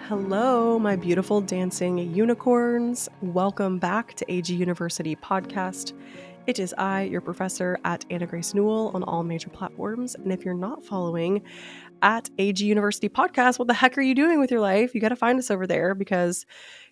Hello, my beautiful dancing unicorns. Welcome back to AG University Podcast. It is I, your professor at Anna Grace Newell on all major platforms. And if you're not following at AG University Podcast, what the heck are you doing with your life? You got to find us over there because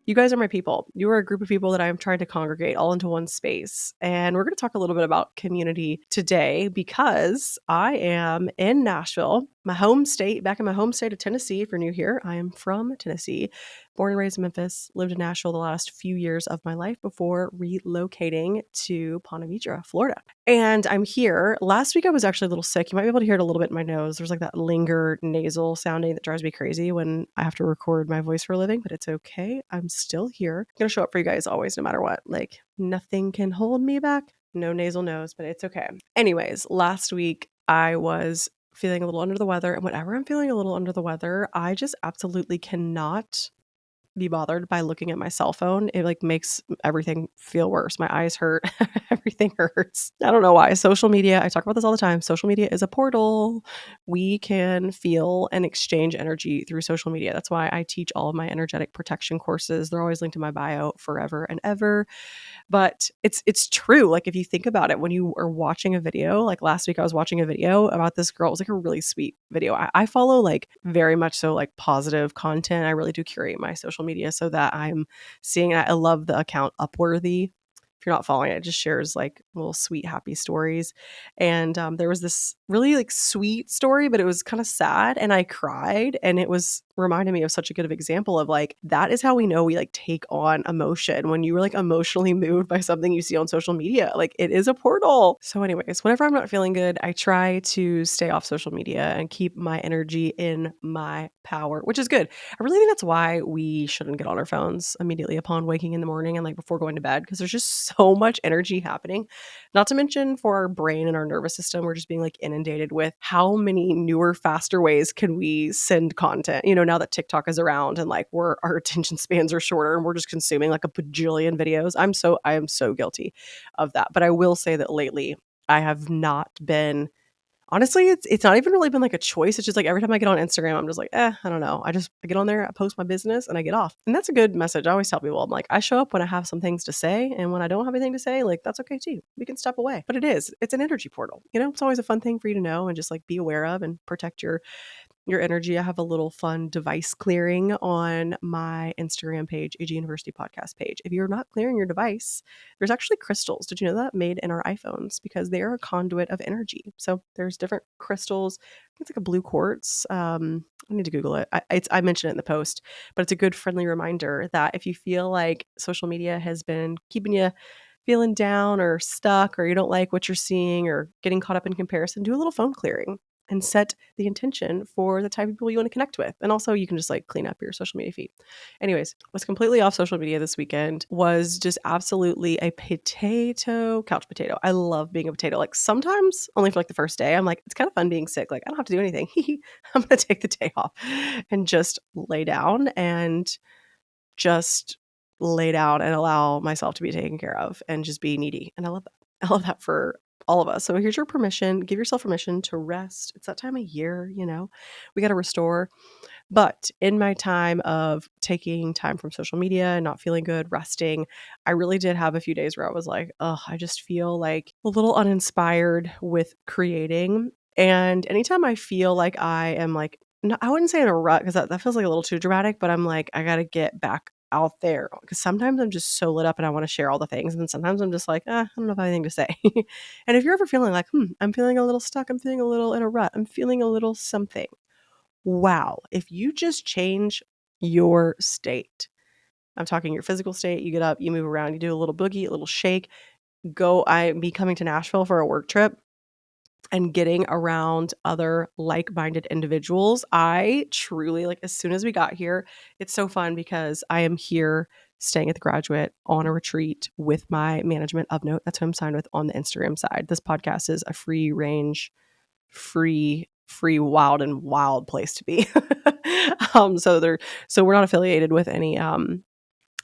you guys are my people. You are a group of people that I'm trying to congregate all into one space. And we're going to talk a little bit about community today because I am in Nashville, my home state, back in my home state of Tennessee. If you're new here, I am from Tennessee, born and raised in Memphis, lived in Nashville the last few years of my life before relocating to Ponte Vedra, Florida. And I'm here. Last week I was actually a little sick. You might be able to hear it a little bit in my nose. There's like that linger nasal sounding that drives me crazy when I have to record my voice for a living, but it's okay. I'm still here. I'm going to show up for you guys always, no matter what. Like nothing can hold me back. No nasal nose, but it's okay. Anyways, last week I was feeling a little under the weather. And whenever I'm feeling a little under the weather, I just absolutely cannot be bothered by looking at my cell phone. It like makes everything feel worse. My eyes hurt. Everything hurts. I don't know why. Social media, I talk about this all the time. Social media is a portal. We can feel and exchange energy through social media. That's why I teach all of my energetic protection courses. They're always linked in my bio forever and ever. But it's true. Like if you think about it, when you are watching a video, like last week I was watching a video about this girl. It was like a really sweet video. I follow like very much so like positive content. I really do curate my social media so that I'm seeing it. I love the account Upworthy. If you're not following it, it just shares like little sweet, happy stories. And there was this really like sweet story, but it was kind of sad. And I cried. And it was reminded me of such a good example of like, that is how we know we like take on emotion. When you were like emotionally moved by something you see on social media, like it is a portal. So anyways, whenever I'm not feeling good, I try to stay off social media and keep my energy in my power, which is good. I really think that's why we shouldn't get on our phones immediately upon waking in the morning and like before going to bed, because there's just so much energy happening. Not to mention for our brain and our nervous system, we're just being like inundated with how many newer, faster ways can we send content, now that TikTok is around and like our attention spans are shorter and we're just consuming like a bajillion videos. I am so guilty of that. But I will say that lately I have not been. Honestly, it's not even really been like a choice. It's just like every time I get on Instagram, I'm just like, I don't know. I get on there, I post my business, and I get off. And that's a good message. I always tell people, I'm like, I show up when I have some things to say, and when I don't have anything to say, like that's okay too. We can step away. But it's an energy portal. It's always a fun thing for you to know and just like be aware of and protect your energy. I have a little fun device clearing on my Instagram page, AG University Podcast page. If you're not clearing your device, there's actually crystals. Did you know that? Made in our iPhones because they are a conduit of energy. So there's different crystals. I think it's like a blue quartz. I need to Google it. I mentioned it in the post, but it's a good friendly reminder that if you feel like social media has been keeping you feeling down or stuck, or you don't like what you're seeing or getting caught up in comparison, do a little phone clearing and set the intention for the type of people you want to connect with. And also you can just like clean up your social media feed. Anyways, was completely off social media this weekend, was just absolutely a couch potato. I love being a potato. Like sometimes only for like the first day, I'm like, it's kind of fun being sick. Like I don't have to do anything. I'm going to take the day off and just lay down and allow myself to be taken care of and just be needy. And I love that. I love that for all of us. So here's your permission. Give yourself permission to rest. It's that time of year, we got to restore. But in my time of taking time from social media and not feeling good, resting, I really did have a few days where I was like, I just feel like a little uninspired with creating. And anytime I feel like I am like, no, I wouldn't say in a rut because that feels like a little too dramatic, but I'm like, I got to get back out there because sometimes I'm just so lit up and I want to share all the things. And then sometimes I'm just like, I don't know if I have anything to say. And if you're ever feeling like, I'm feeling a little stuck, I'm feeling a little in a rut, I'm feeling a little something. Wow. If you just change your state, I'm talking your physical state, you get up, you move around, you do a little boogie, a little shake, be coming to Nashville for a work trip and getting around other like-minded individuals. I truly, like, as soon as we got here, it's so fun because I am here staying at the Graduate on a retreat with my management of Note. That's who I'm signed with on the Instagram side. This podcast is a free range, free, wild and wild place to be. So we're not affiliated with any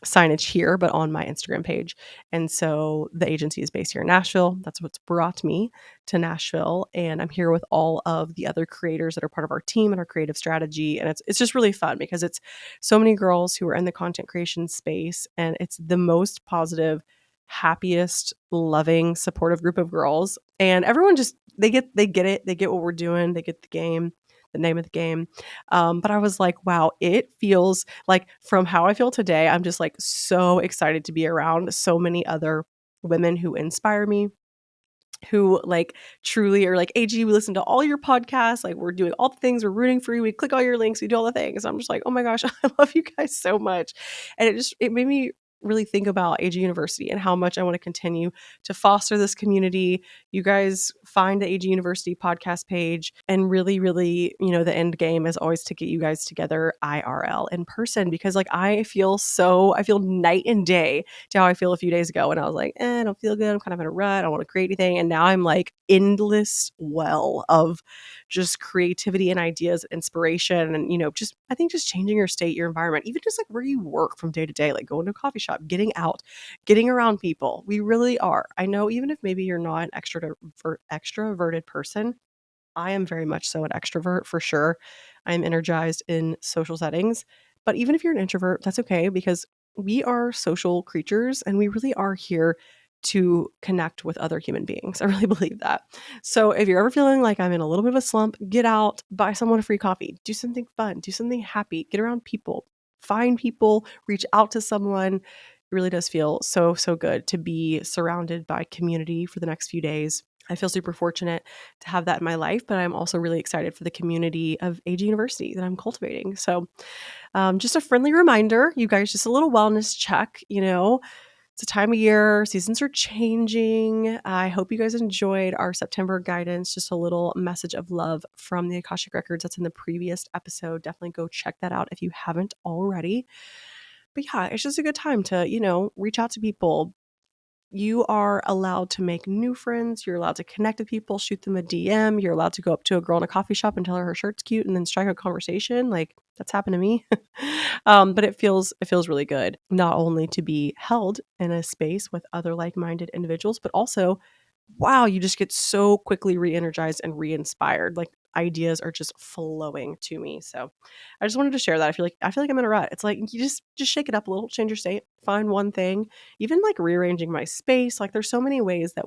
signage here, but on my Instagram page. And so the agency is based here in Nashville. That's what's brought me to Nashville. And I'm here with all of the other creators that are part of our team and our creative strategy. And it's just really fun because it's so many girls who are in the content creation space. And it's the most positive, happiest, loving, supportive group of girls. And everyone just they get it. They get what we're doing. They get the game, the name of the game. But I was like, wow, it feels like from how I feel today, I'm just like so excited to be around so many other women who inspire me, who like truly are like, AG, we listen to all your podcasts. Like we're doing all the things, we're rooting for you. We click all your links, we do all the things. I'm just like, oh my gosh, I love you guys so much. And it made me really think about AG University and how much I want to continue to foster this community. You guys find the AG University podcast page and really, really, the end game is always to get you guys together IRL in person because like I feel night and day to how I feel a few days ago. And I was like, I don't feel good. I'm kind of in a rut. I don't want to create anything. And now I'm like endless well of just creativity and ideas, inspiration. And, I think just changing your state, your environment, even just like where you work from day to day, like going to a coffee shop, getting out, getting around people. We really are. I know even if maybe you're not an extroverted person, I am very much so an extrovert for sure. I'm energized in social settings. But even if you're an introvert, that's okay because we are social creatures and we really are here to connect with other human beings. I really believe that. So if you're ever feeling like I'm in a little bit of a slump, get out, buy someone a free coffee, do something fun, do something happy, get around people, find people, reach out to someone. It really does feel so, so good to be surrounded by community for the next few days. I feel super fortunate to have that in my life, but I'm also really excited for the community of AG University that I'm cultivating. So, just a friendly reminder, you guys, just a little wellness check. It's a time of year, seasons are changing. I hope you guys enjoyed our September guidance, just a little message of love from the Akashic Records that's in the previous episode. Definitely go check that out if you haven't already. But yeah, it's just a good time to, reach out to people. You are allowed to make new friends. You're allowed to connect with people, shoot them a DM. You're allowed to go up to a girl in a coffee shop and tell her shirt's cute and then strike a conversation. Like that's happened to me. But it feels really good not only to be held in a space with other like-minded individuals, but also wow, you just get so quickly re-energized and re-inspired. Like ideas are just flowing to me. So I just wanted to share that. I feel like I'm in a rut. It's like you just shake it up a little, change your state, find one thing, even like rearranging my space. Like there's so many ways that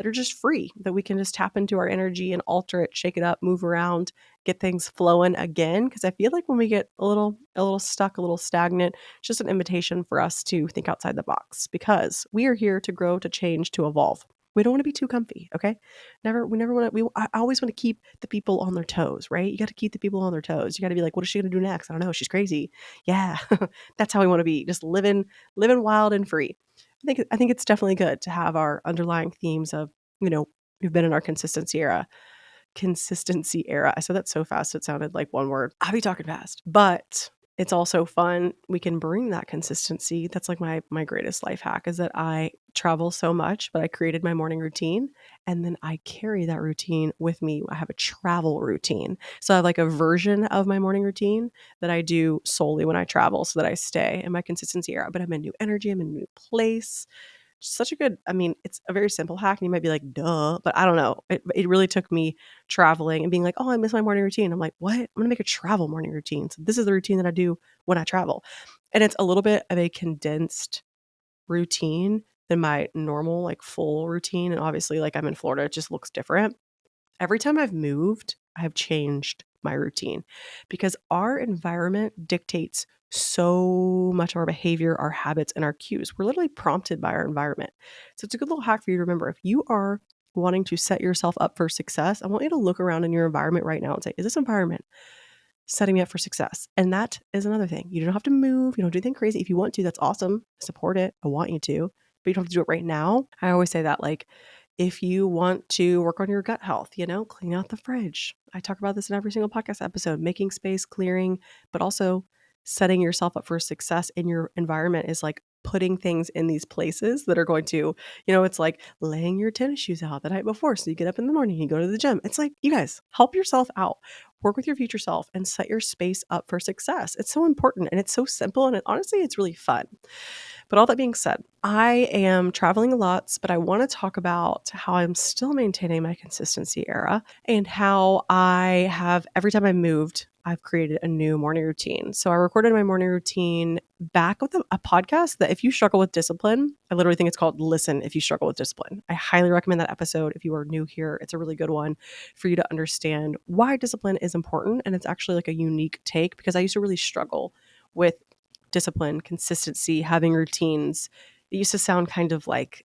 are just free, that we can just tap into our energy and alter it, shake it up, move around, get things flowing again. Cause I feel like when we get a little stuck, a little stagnant, it's just an invitation for us to think outside the box because we are here to grow, to change, to evolve. We don't want to be too comfy, okay? We never want to, I always want to keep the people on their toes, right? You got to keep the people on their toes. You got to be like, what is she going to do next? I don't know. She's crazy. Yeah. That's how we want to be. Just living wild and free. I think it's definitely good to have our underlying themes of, we've been in our consistency era. I said that so fast it sounded like one word. I'll be talking fast. But it's also fun. We can bring that consistency. That's like my greatest life hack is that I travel so much, but I created my morning routine and then I carry that routine with me. I have a travel routine. So I have like a version of my morning routine that I do solely when I travel so that I stay in my consistency era. But I'm in new energy, I'm in a new place. Such a good, I mean, it's a very simple hack and you might be like, duh, but I don't know. It really took me traveling and being like, oh, I miss my morning routine. I'm like, what? I'm going to make a travel morning routine. So this is the routine that I do when I travel. And it's a little bit of a condensed routine than my normal, like full routine. And obviously, like I'm in Florida, it just looks different. Every time I've moved, I've changed my routine because our environment dictates so much of our behavior, our habits, and our cues. We're literally prompted by our environment. So it's a good little hack for you to remember. If you are wanting to set yourself up for success, I want you to look around in your environment right now and say, is this environment setting me up for success? And that is another thing. You don't have to move. You don't do anything crazy. If you want to, that's awesome. Support it. I want you to, but you don't have to do it right now. I always say that, like, if you want to work on your gut health, clean out the fridge. I talk about this in every single podcast episode, making space, clearing, but also setting yourself up for success in your environment is like putting things in these places that are going to, it's like laying your tennis shoes out the night before. So you get up in the morning, you go to the gym. It's like, you guys help yourself out. work with your future self and set your space up for success. It's so important and it's so simple, and honestly, it's really fun. But all that being said, I am traveling a lot, but I want to talk about how I'm still maintaining my consistency era and how I have, every time I moved, I've created a new morning routine. So I recorded my morning routine back with a podcast that if you struggle with discipline, I literally think it's called Listen If You Struggle with Discipline. I highly recommend that episode if you are new here. It's a really good one for you to understand why discipline is important. And it's actually like a unique take because I used to really struggle with discipline, consistency, having routines. It used to sound kind of like,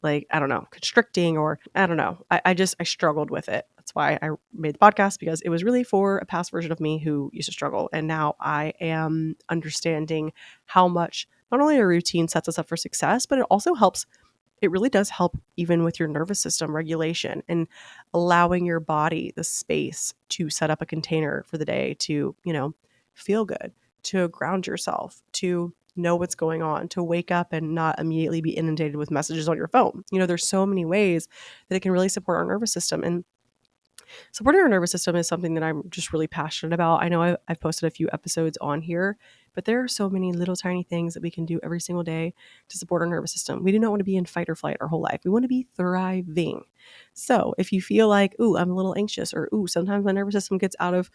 like, I don't know, constricting, or I don't know. I struggled with it. That's why I made the podcast, because it was really for a past version of me who used to struggle. And now I am understanding how much not only a routine sets us up for success, but it also helps. It really does help even with your nervous system regulation and allowing your body the space to set up a container for the day to, feel good, to ground yourself, to know what's going on, to wake up and not immediately be inundated with messages on your phone. There's so many ways that it can really support our nervous system. And supporting our nervous system is something that I'm just really passionate about. I know I've posted a few episodes on here, but there are so many little tiny things that we can do every single day to support our nervous system. We do not want to be in fight or flight our whole life. We want to be thriving. So if you feel like, ooh, I'm a little anxious, or ooh, sometimes my nervous system gets out of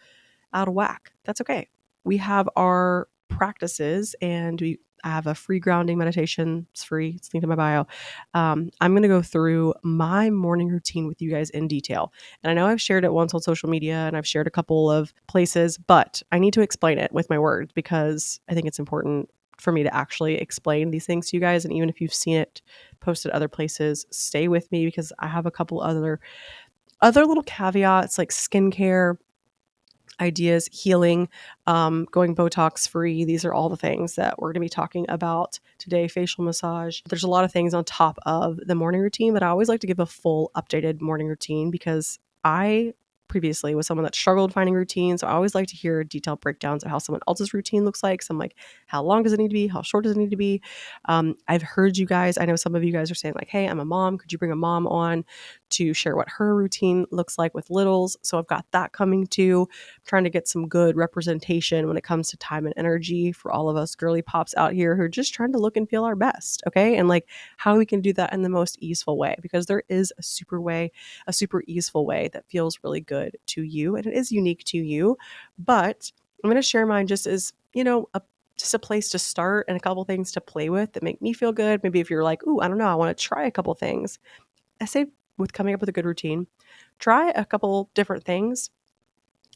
whack, that's okay. We have our practices, and I have a free grounding meditation. It's free. It's linked in my bio. I'm going to go through my morning routine with you guys in detail. And I know I've shared it once on social media and I've shared a couple of places, but I need to explain it with my words because I think it's important for me to actually explain these things to you guys. And even if you've seen it posted other places, stay with me because I have a couple other little caveats like skincare ideas, healing, going Botox-Free. These are all the things that we're going to be talking about today. Facial massage. There's a lot of things on top of the morning routine, but I always like to give a full updated morning routine because I previously was someone that struggled finding routines. So I always like to hear detailed breakdowns of how someone else's routine looks like. So I'm like, how long does it need to be? How short does it need to be? I've heard you guys, I know some of you guys are saying like, hey, I'm a mom. Could you bring a mom on to share what her routine looks like with littles? So I've got that coming too. I'm trying to get some good representation when it comes to time and energy for all of us girly pops out here who are just trying to look and feel our best. Okay. And like how we can do that in the most easeful way, because there is a super easeful way that feels really good to you, and it is unique to you. But I'm going to share mine just as, just a place to start and a couple things to play with that make me feel good. Maybe if you're like, ooh, I don't know, I want to try a couple things. I say with coming up with a good routine, try a couple different things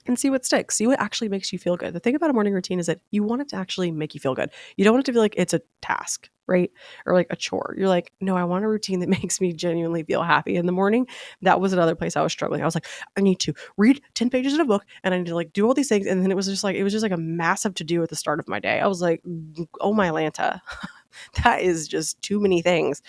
and see what sticks. See what actually makes you feel good. The thing about a morning routine is that you want it to actually make you feel good. You don't want it to feel like it's a task, right? Or like a chore. You're like, no, I want a routine that makes me genuinely feel happy in the morning. That was another place I was struggling. I was like, I need to read 10 pages in a book and I need to like do all these things. And then it was just like a massive to do at the start of my day. I was like, oh my Lanta, that is just too many things.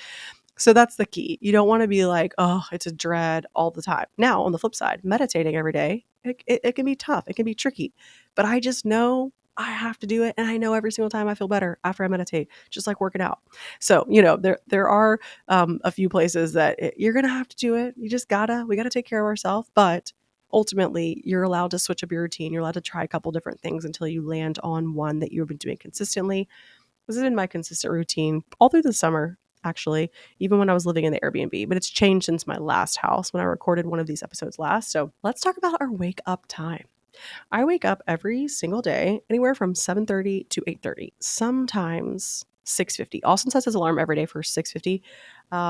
So that's the key. You don't want to be like, oh, it's a dread all the time. Now, on the flip side, meditating every day, it can be tough. It can be tricky. But I just know I have to do it. And I know every single time I feel better after I meditate, just like working out. So, there are a few places that you're going to have to do it. We got to take care of ourselves. But ultimately, you're allowed to switch up your routine. You're allowed to try a couple different things until you land on one that you've been doing consistently. This has been my consistent routine all through the summer, actually, even when I was living in the Airbnb, but it's changed since my last house when I recorded one of these episodes last. So let's talk about our wake up time. I wake up every single day, anywhere from 7:30 to 8:30, sometimes 6:50. Austin sets his alarm every day for 6:50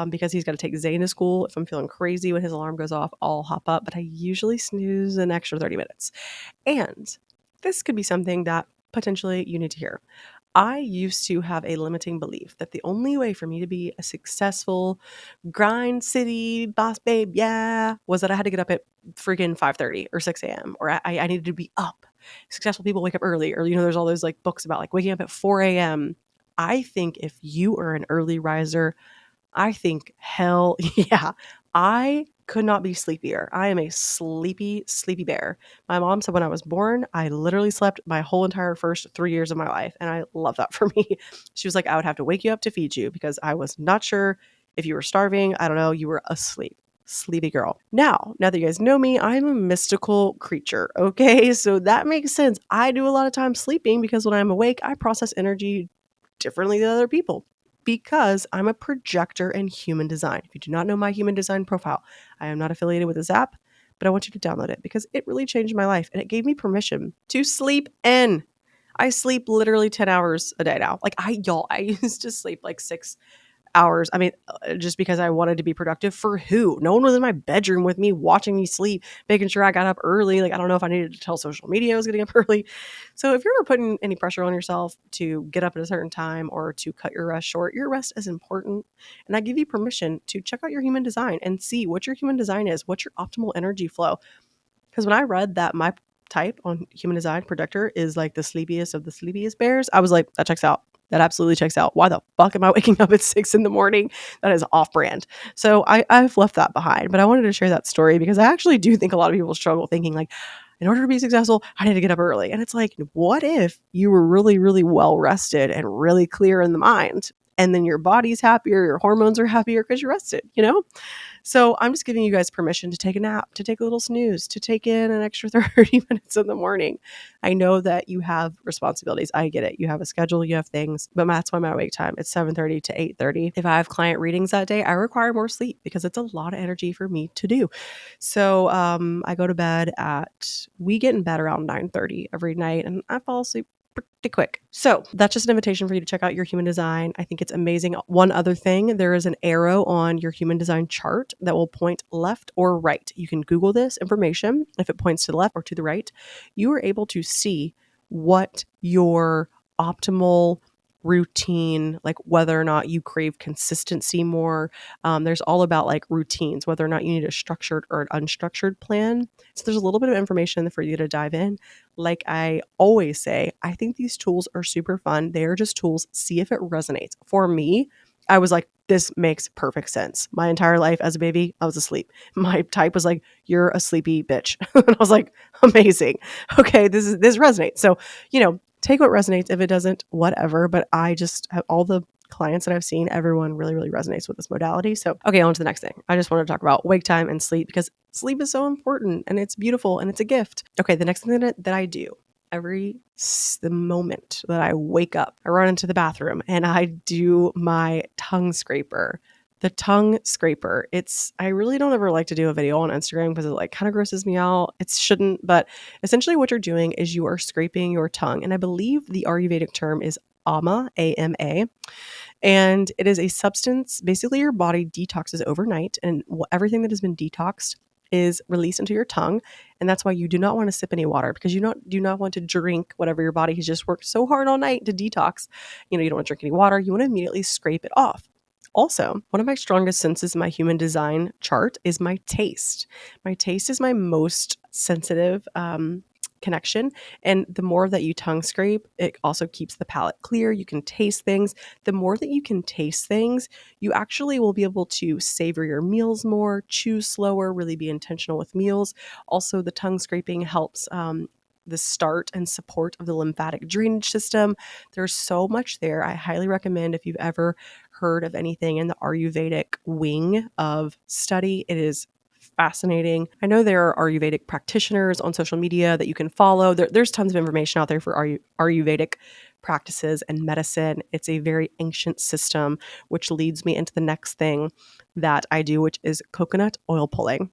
because he's got to take Zane to school. If I'm feeling crazy when his alarm goes off, I'll hop up, but I usually snooze an extra 30 minutes. And this could be something that potentially you need to hear. I used to have a limiting belief that the only way for me to be a successful grind city boss babe, was that I had to get up at friggin' 5:30 or 6 a.m. or I needed to be up. Successful people wake up early, or there's all those like books about like waking up at 4 a.m. I think if you are an early riser, I think hell yeah, I could not be sleepier. I am a sleepy, sleepy bear. My mom said when I was born, I literally slept my whole entire first 3 years of my life. And I love that for me. She was like, I would have to wake you up to feed you because I was not sure if you were starving. I don't know. You were asleep. sleepy girl. Now that you guys know me, I'm a mystical creature, okay? So that makes sense. I do a lot of time sleeping because when I'm awake, I process energy differently than other people because I'm a projector in human design. If you do not know my human design profile, I am not affiliated with this app, but I want you to download it because it really changed my life and it gave me permission to sleep in. I sleep literally 10 hours a day now. Like I used to sleep like 6 hours. I mean, just because I wanted to be productive for who? No one was in my bedroom with me watching me sleep, making sure I got up early. Like, I don't know if I needed to tell social media I was getting up early. So if you're ever putting any pressure on yourself to get up at a certain time or to cut your rest short, your rest is important. And I give you permission to check out your human design and see what your human design is, what's your optimal energy flow. Because when I read that my type on human design projector is like the sleepiest of the sleepiest bears, I was like, that checks out. That absolutely checks out. Why the fuck am I waking up at 6 a.m? That is off brand. So I've left that behind, but I wanted to share that story because I actually do think a lot of people struggle thinking like, in order to be successful, I need to get up early. And it's like, what if you were really, really well rested and really clear in the mind? And then your body's happier, your hormones are happier because you're rested, you know? So I'm just giving you guys permission to take a nap, to take a little snooze, to take in an extra 30 minutes in the morning. I know that you have responsibilities. I get it. You have a schedule, you have things, but that's why my wake time, it's 7:30 to 8:30. If I have client readings that day, I require more sleep because it's a lot of energy for me to do. So I go to bed we get in bed around 9:30 every night and I fall asleep pretty quick. So that's just an invitation for you to check out your human design. I think it's amazing. One other thing, there is an arrow on your human design chart that will point left or right. You can Google this information. If it points to the left or to the right, you are able to see what your optimal routine, like whether or not you crave consistency more. There's all about like routines, whether or not you need a structured or an unstructured plan. So there's a little bit of information for you to dive in. Like I always say, I think these tools are super fun. They are just tools. See if it resonates. For me, I was like, this makes perfect sense. My entire life as a baby, I was asleep. My type was like, you're a sleepy bitch. And I was like, amazing. Okay, this resonates. So, take what resonates. If it doesn't, whatever. But I just have all the clients that I've seen, everyone really, really resonates with this modality. So, okay, on to the next thing. I just want to talk about wake time and sleep because sleep is so important and it's beautiful and it's a gift. Okay, the next thing that I do the moment that I wake up, I run into the bathroom and I do my tongue scraper. The tongue scraper. I really don't ever like to do a video on Instagram because it like kind of grosses me out. It shouldn't, but essentially what you're doing is you are scraping your tongue. And I believe the Ayurvedic term is ama, A-M-A. And it is a substance, basically your body detoxes overnight and everything that has been detoxed is released into your tongue. And that's why you do not want to sip any water because you do not want to drink whatever your body has just worked so hard all night to detox. You don't want to drink any water. You want to immediately scrape it off. Also, one of my strongest senses in my human design chart is my taste. My taste is my most sensitive connection. And the more that you tongue scrape, it also keeps the palate clear. You can taste things. The more that you can taste things, you actually will be able to savor your meals more, chew slower, really be intentional with meals. Also, the tongue scraping helps the start and support of the lymphatic drainage system. There's so much there. I highly recommend if you've ever heard of anything in the Ayurvedic wing of study, it is fascinating. I know there are Ayurvedic practitioners on social media that you can follow. There's tons of information out there for Ayurvedic practices and medicine. It's a very ancient system, which leads me into the next thing that I do, which is coconut oil pulling.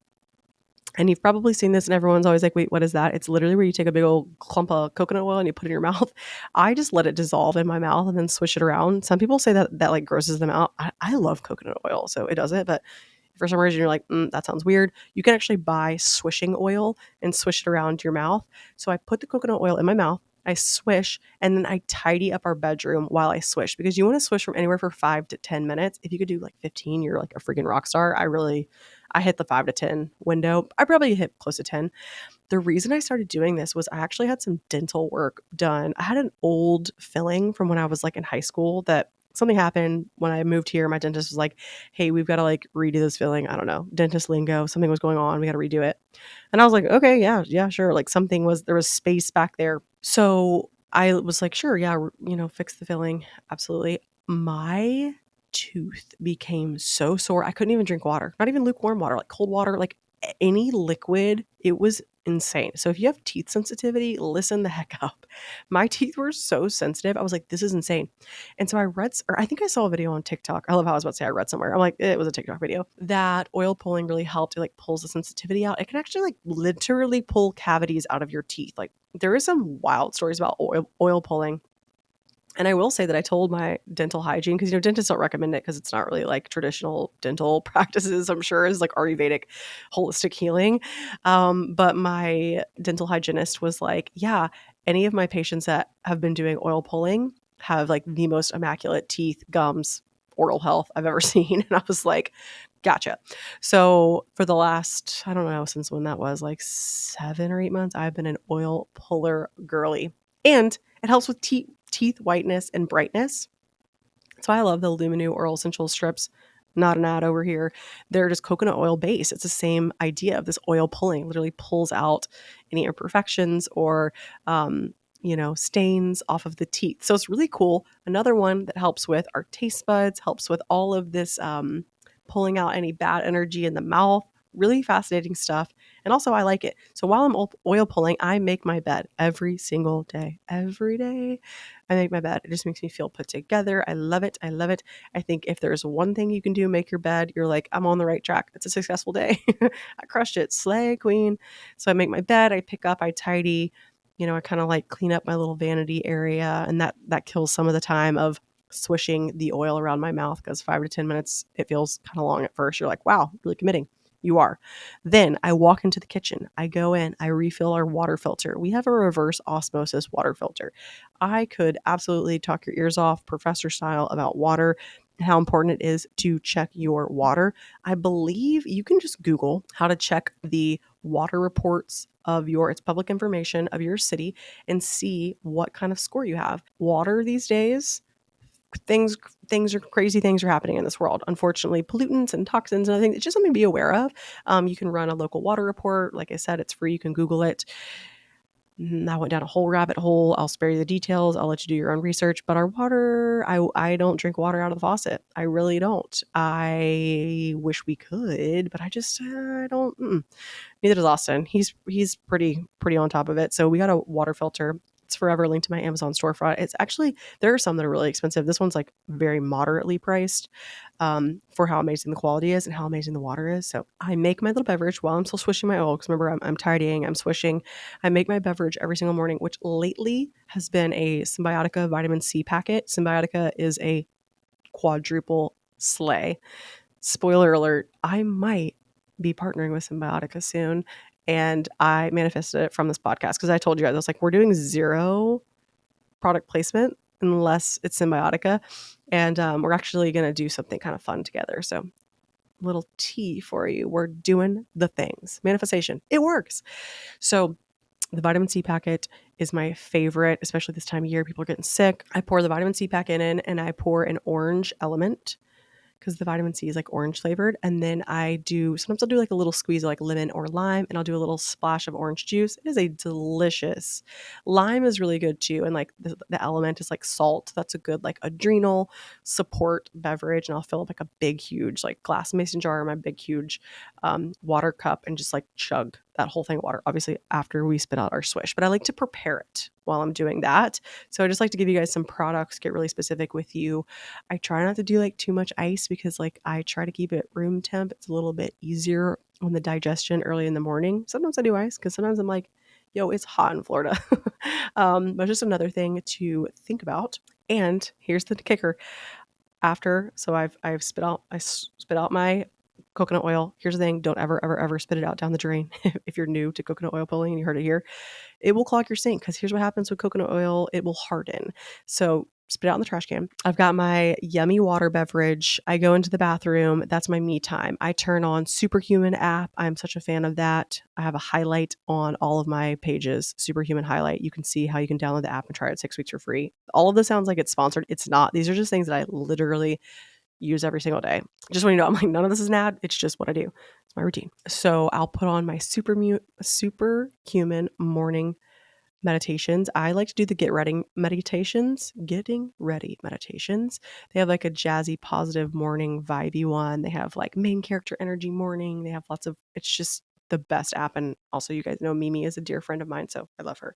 And you've probably seen this and everyone's always like, wait, what is that? It's literally where you take a big old clump of coconut oil and you put it in your mouth. I just let it dissolve in my mouth and then swish it around. Some people say that like grosses them out. I love coconut oil, so it doesn't. But for some reason you're like, that sounds weird. You can actually buy swishing oil and swish it around your mouth. So I put the coconut oil in my mouth. I swish and then I tidy up our bedroom while I swish because you want to swish from anywhere for 5 to 10 minutes. If you could do like 15, you're like a freaking rock star. I hit the 5 to 10 window. I probably hit close to 10. The reason I started doing this was I actually had some dental work done. I had an old filling from when I was like in high school that something happened when I moved here. My dentist was like, hey, we've got to like redo this filling. I don't know, dentist lingo, something was going on. We got to redo it. And I was like, okay, yeah, sure. Like there was space back there. So I was like, sure, yeah, fix the filling. Absolutely. My tooth became so sore. I couldn't even drink water, not even lukewarm water, like cold water, like any liquid. It was insane. So if you have teeth sensitivity, listen the heck up. My teeth were so sensitive. I was like, this is insane. And so I read, or I think I saw a video on TikTok. I love how I was about to say I read somewhere. I'm like, it was a TikTok video that oil pulling really helped. It like pulls the sensitivity out. It can actually like literally pull cavities out of your teeth. Like there is some wild stories about oil pulling. And I will say that I told my dental hygiene, because, dentists don't recommend it because it's not really like traditional dental practices, I'm sure, is like Ayurvedic holistic healing. But my dental hygienist was like, yeah, any of my patients that have been doing oil pulling have like the most immaculate teeth, gums, oral health I've ever seen. And I was like, gotcha. So for the last, I don't know since when that was, like 7 or 8 months, I've been an oil puller girly. And it helps with teeth whiteness and brightness. So I love the Luminu Oral Essential Strips. Not an ad over here. They're just coconut oil based. It's the same idea of this oil pulling. Literally pulls out any imperfections or stains off of the teeth. So it's really cool. Another one that helps with our taste buds, helps with all of this pulling out any bad energy in the mouth. Really fascinating stuff. And also I like it. So while I'm oil pulling, I make my bed every single day. Every day I make my bed. It just makes me feel put together. I love it. I love it. I think if there's one thing you can do, make your bed, you're like, I'm on the right track. It's a successful day. I crushed it. Slay queen. So I make my bed, I pick up, I tidy, I kind of like clean up my little vanity area, and that kills some of the time of swishing the oil around my mouth, because 5 to 10 minutes, it feels kind of long at first. You're like, wow, really committing. You are. Then I walk into the kitchen. I go in, I refill our water filter. We have a reverse osmosis water filter. I could absolutely talk your ears off, professor style, about water and how important it is to check your water. I believe you can just Google how to check the water reports of it's public information of your city and see what kind of score you have. Water these days, things are crazy, things are happening in this world. Unfortunately, pollutants and toxins and other things, it's just something to be aware of. You can run a local water report. Like I said, it's free. You can Google it. I went down a whole rabbit hole. I'll spare you the details. I'll let you do your own research. But our water, I don't drink water out of the faucet. I really don't. I wish we could, but I just I don't. Neither does Austin. He's pretty on top of it. So we got a water filter. It's forever linked to my Amazon storefront. It's actually, there are some that are really expensive. This one's like very moderately priced for how amazing the quality is and how amazing the water is. So I make my little beverage while I'm still swishing my oil, because remember, I'm tidying, I'm swishing. I make my beverage every single morning, which lately has been a Symbiotica vitamin C packet. Symbiotica is a quadruple slay. Spoiler alert, I might be partnering with Symbiotica soon. And I manifested it from this podcast, because I told you guys, I was like, we're doing 0 product placement unless it's Symbiotica. And we're actually going to do something kind of fun together. So little tea for you. We're doing the things. Manifestation. It works. So the vitamin C packet is my favorite, especially this time of year. People are getting sick. I pour the vitamin C packet in, and I pour an orange element, because the vitamin C is like orange flavored. And then sometimes I'll do like a little squeeze of like lemon or lime, and I'll do a little splash of orange juice. It is a delicious. Lime is really good too. And like the element is like salt. That's a good like adrenal support beverage. And I'll fill up like a big, huge like glass mason jar in my big, huge water cup, and just like chug that whole thing of water, obviously after we spit out our swish. But I like to prepare it while I'm doing that. So I just like to give you guys some products, get really specific with you. I try not to do like too much ice, because like I try to keep it room temp. It's a little bit easier on the digestion early in the morning. Sometimes I do ice, because sometimes I'm like, yo, it's hot in Florida. But just another thing to think about. And here's the kicker. So I've spit out my coconut oil. Here's the thing. Don't ever spit it out down the drain. If you're new to coconut oil pulling and you heard it here, it will clog your sink, because here's what happens with coconut oil. It will harden. So spit it out in the trash can. I've got my yummy water beverage. I go into the bathroom. That's my me time. I turn on Superhuman app. I'm such a fan of that. I have a highlight on all of my pages, Superhuman highlight. You can see how you can download the app and try it 6 weeks for free. All of this sounds like it's sponsored. It's not. These are just things that I literally use every single day. Just want you to know, I'm like, none of this is an ad. It's just what I do. It's my routine. So I'll put on my Superhuman morning meditations. I like to do the getting ready meditations. They have like a jazzy, positive morning vibey one. They have like main character energy morning. They have lots of, it's just the best app. And also, you guys know Mimi is a dear friend of mine, so I love her.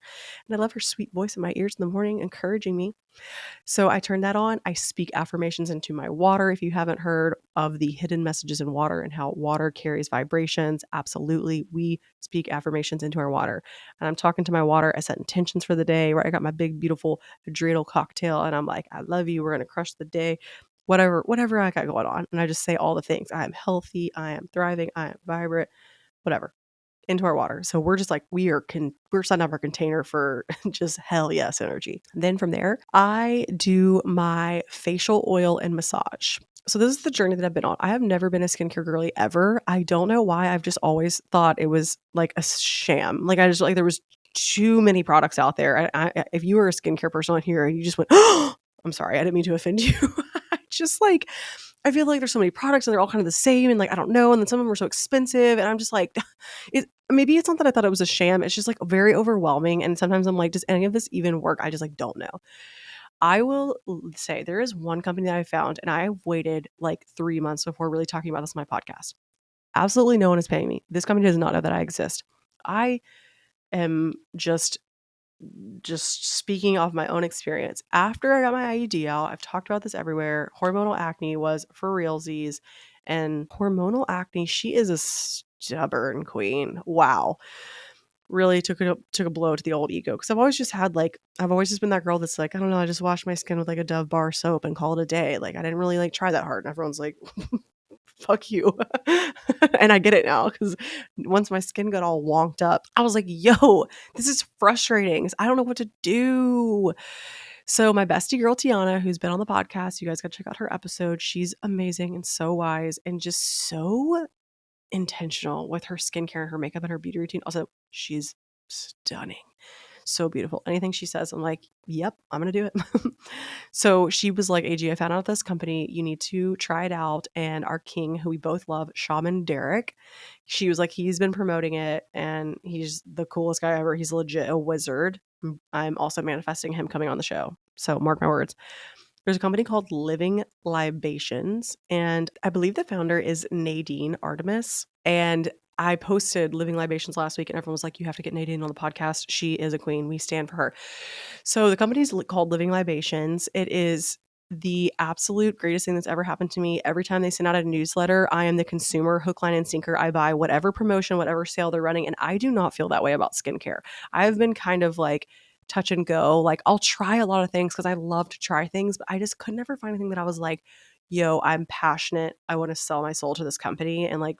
And I love her sweet voice in my ears in the morning, encouraging me. So I turn that on. I speak affirmations into my water. If you haven't heard of the hidden messages in water and how water carries vibrations, absolutely. We speak affirmations into our water. And I'm talking to my water. I set intentions for the day, right? I got my big, beautiful adrenal cocktail and I'm like, I love you. We're going to crush the day. Whatever I got going on. And I just say all the things. I am healthy. I am thriving. I am vibrant, whatever, into our water. So we're just like, we're setting up our container for just hell yes energy. And then from there, I do my facial oil and massage. So this is the journey that I've been on. I have never been a skincare girly ever. I don't know why. I've just always thought it was like a sham. Like I just like there was too many products out there. If you were a skincare person on here and you just went, oh, I'm sorry, I didn't mean to offend you. Just like I feel like there's so many products and they're all kind of the same and like I don't know, and then some of them are so expensive and I'm just like maybe it's not that I thought it was a sham. It's just like very overwhelming and sometimes I'm like, does any of this even work? I just like don't know. I will say there is one company that I found and I waited like 3 months before really talking about this on my podcast. Absolutely no one is paying me. This company does not know that I exist. I am just speaking off my own experience. After I got my IUD out, I've talked about this everywhere. Hormonal acne was for realsies. And hormonal acne, she is a stubborn queen. Wow. Really took a blow to the old ego. Because I've always just been that girl that's like, I don't know, I just wash my skin with like a Dove bar soap and call it a day. Like I didn't really like try that hard. And everyone's like, fuck you. And I get it now because once my skin got all wonked up, I was like, yo, this is frustrating. I don't know what to do. So my bestie girl, Tiana, who's been on the podcast, you guys got to check out her episode. She's amazing and so wise and just so intentional with her skincare and her makeup and her beauty routine. Also, she's stunning. So beautiful. Anything she says, I'm like, yep, I'm going to do it. So she was like, AG, I found out this company. You need to try it out. And our king, who we both love, Shaman Derek, she was like, he's been promoting it and he's the coolest guy ever. He's legit a wizard. I'm also manifesting him coming on the show. So mark my words. There's a company called Living Libations, and I believe the founder is Nadine Artemis. And I posted Living Libations last week, and everyone was like, you have to get Nadine on the podcast. She is a queen. We stand for her. So the company is called Living Libations. It is the absolute greatest thing that's ever happened to me. Every time they send out a newsletter, I am the consumer, hook, line, and sinker. I buy whatever promotion, whatever sale they're running, and I do not feel that way about skincare. I've been kind of like touch and go. Like I'll try a lot of things because I love to try things, but I just could never find anything that I was like, yo, I'm passionate. I want to sell my soul to this company and like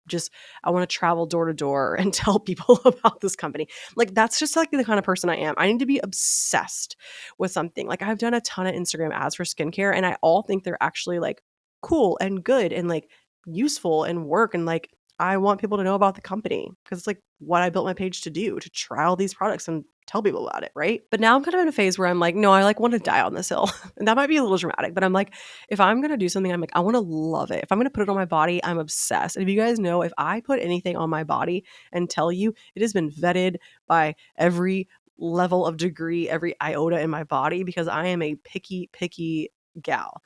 just I want to travel door to door and tell people about this company. Like that's just like the kind of person I am. I need to be obsessed with something. Like I've done a ton of Instagram ads for skincare and I all think they're actually like cool and good and like useful and work and like I want people to know about the company because it's like what I built my page to do, to try all these products and tell people about it, right? But now I'm kind of in a phase where I'm like, no, I like want to die on this hill. And that might be a little dramatic, but I'm like, if I'm going to do something, I'm like, I want to love it. If I'm going to put it on my body, I'm obsessed. And if you guys know, if I put anything on my body and tell you it has been vetted by every level of degree, every iota in my body, because I am a picky gal.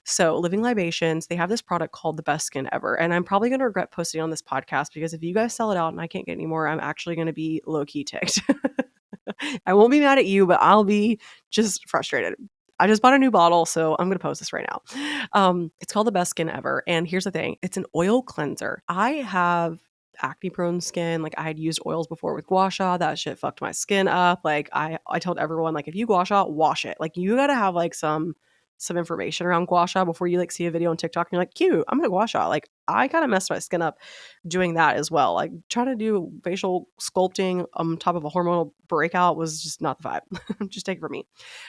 So Living Libations, they have this product called the best skin ever. And I'm probably going to regret posting on this podcast because if you guys sell it out and I can't get any more, I'm actually going to be low key ticked. I won't be mad at you, but I'll be just frustrated. I just bought a new bottle, so I'm going to post this right now. It's called the best skin ever. And here's the thing. It's an oil cleanser. I have acne prone skin. Like I had used oils before with gua sha. That shit fucked my skin up. Like I told everyone, like, if you gua sha, wash it. Like you got to have like some information around gua sha before you like see a video on TikTok and you're like, cute, I'm gonna gua sha. Like I kind of messed my skin up doing that as well. Like trying to do facial sculpting on top of a hormonal breakout was just not the vibe. Just take it from me.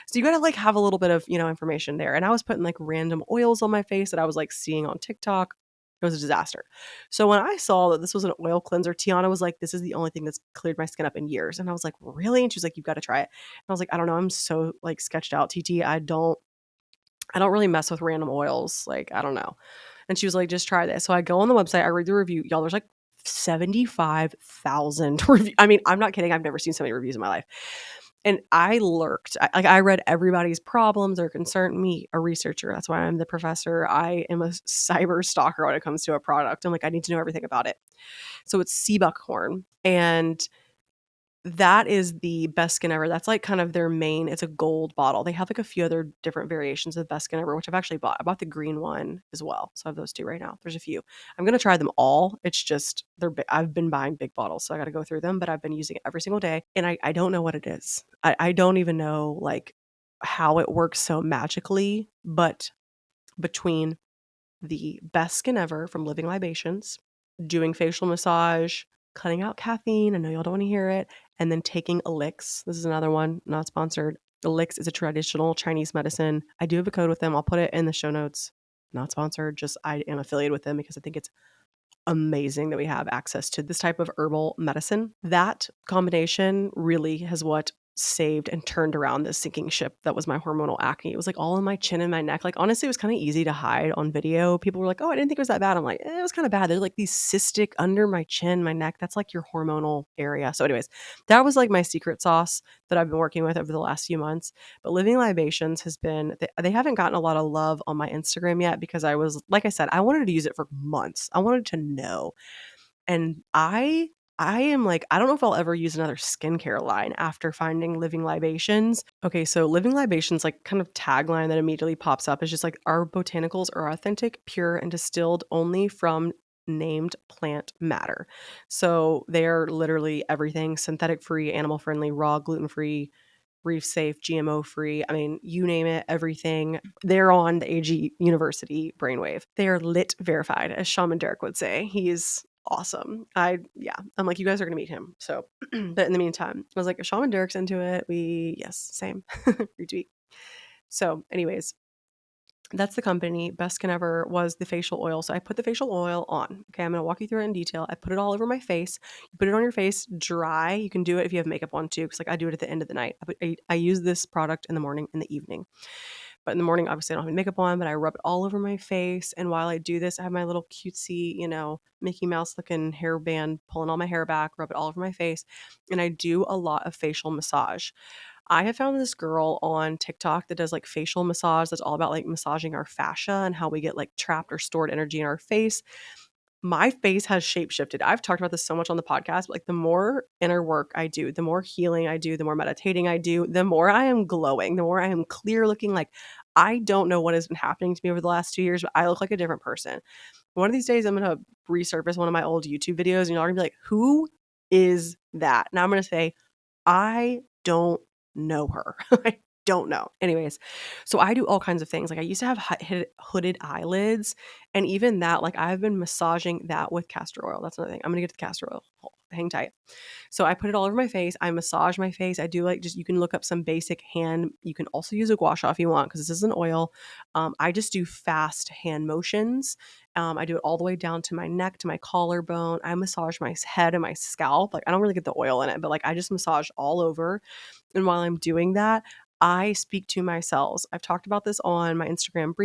So you gotta like have a little bit of, information there. And I was putting like random oils on my face that I was like seeing on TikTok. It was a disaster. So when I saw that this was an oil cleanser, Tiana was like, this is the only thing that's cleared my skin up in years. And I was like, really? And she was like, you've got to try it. And I was like, I don't know. I'm so like sketched out, TT. I don't really mess with random oils. Like, I don't know. And she was like, just try this. So I go on the website, I read the review. Y'all, there's like 75,000 reviews. I mean, I'm not kidding. I've never seen so many reviews in my life. And I lurked. I read everybody's problems or concern. Me, a researcher. That's why I'm the professor. I am a cyber stalker when it comes to a product. I'm like, I need to know everything about it. So it's sea buckhorn. And that is the best skin ever. That's like kind of their main, it's a gold bottle. They have like a few other different variations of best skin ever, which I've actually bought. I bought the green one as well. So I have those two right now. There's a few. I'm going to try them all. It's just, I've been buying big bottles, so I got to go through them, but I've been using it every single day. And I don't know what it is. I don't even know like how it works so magically, but between the best skin ever from Living Libations, doing facial massage, cutting out caffeine. I know y'all don't want to hear it. And then taking Elix. This is another one, not sponsored. Elix is a traditional Chinese medicine. I do have a code with them. I'll put it in the show notes. Not sponsored, just I am affiliated with them because I think it's amazing that we have access to this type of herbal medicine. That combination really has what saved and turned around this sinking ship that was my hormonal acne. It was like all in my chin and my neck. Like honestly, it was kind of easy to hide on video. People were like, "Oh, I didn't think it was that bad." I'm like, it was kind of bad. There's like these cystic under my chin, my neck. That's like your hormonal area. So anyways, that was like my secret sauce that I've been working with over the last few months. But Living Libations has been, they haven't gotten a lot of love on my Instagram yet because I was, like I said, I wanted to use it for months. I wanted to know. And I am like, I don't know if I'll ever use another skincare line after finding Living Libations. Okay, so Living Libations, like kind of tagline that immediately pops up is just like, our botanicals are authentic, pure, and distilled only from named plant matter. So they are literally everything synthetic free, animal friendly, raw, gluten free, reef safe, GMO free. I mean, you name it, everything. They're on the AG University brainwave. They are lit verified, as Shaman Derek would say. He's awesome. I'm like, you guys are gonna meet him. So, but in the meantime, I was like, if Shaman Derek's into it, yes, same. Retweet. So, anyways, that's the company. Best Skin Ever was the facial oil. So I put the facial oil on. Okay, I'm going to walk you through it in detail. I put it all over my face. You put it on your face dry. You can do it if you have makeup on too, because like I do it at the end of the night. I use this product in the morning and the evening. But in the morning, obviously I don't have any makeup on, but I rub it all over my face. And while I do this, I have my little cutesy, Mickey Mouse looking hairband pulling all my hair back, rub it all over my face. And I do a lot of facial massage. I have found this girl on TikTok that does like facial massage that's all about like massaging our fascia and how we get like trapped or stored energy in our face. My face has shape shifted. I've talked about this so much on the podcast, but like the more inner work I do, the more healing I do, the more meditating I do, the more I am glowing, the more I am clear looking. Like I don't know what has been happening to me over the last 2 years, but I look like a different person. One of these days I'm going to resurface one of my old YouTube videos and y'all are going to be like, who is that? And I'm going to say, I don't know her. I don't know. Anyways, so I do all kinds of things. Like I used to have hooded eyelids, and even that, like I've been massaging that with castor oil. That's another thing. I'm gonna get to the castor oil. Hang tight. So I put it all over my face. I massage my face. I do like just, you can look up some basic hand. You can also use a gua sha if you want, because this is an oil. I just do fast hand motions. I do it all the way down to my neck, to my collarbone. I massage my head and my scalp. Like I don't really get the oil in it, but like I just massage all over. And while I'm doing that, I speak to my cells. I've talked about this on my Instagram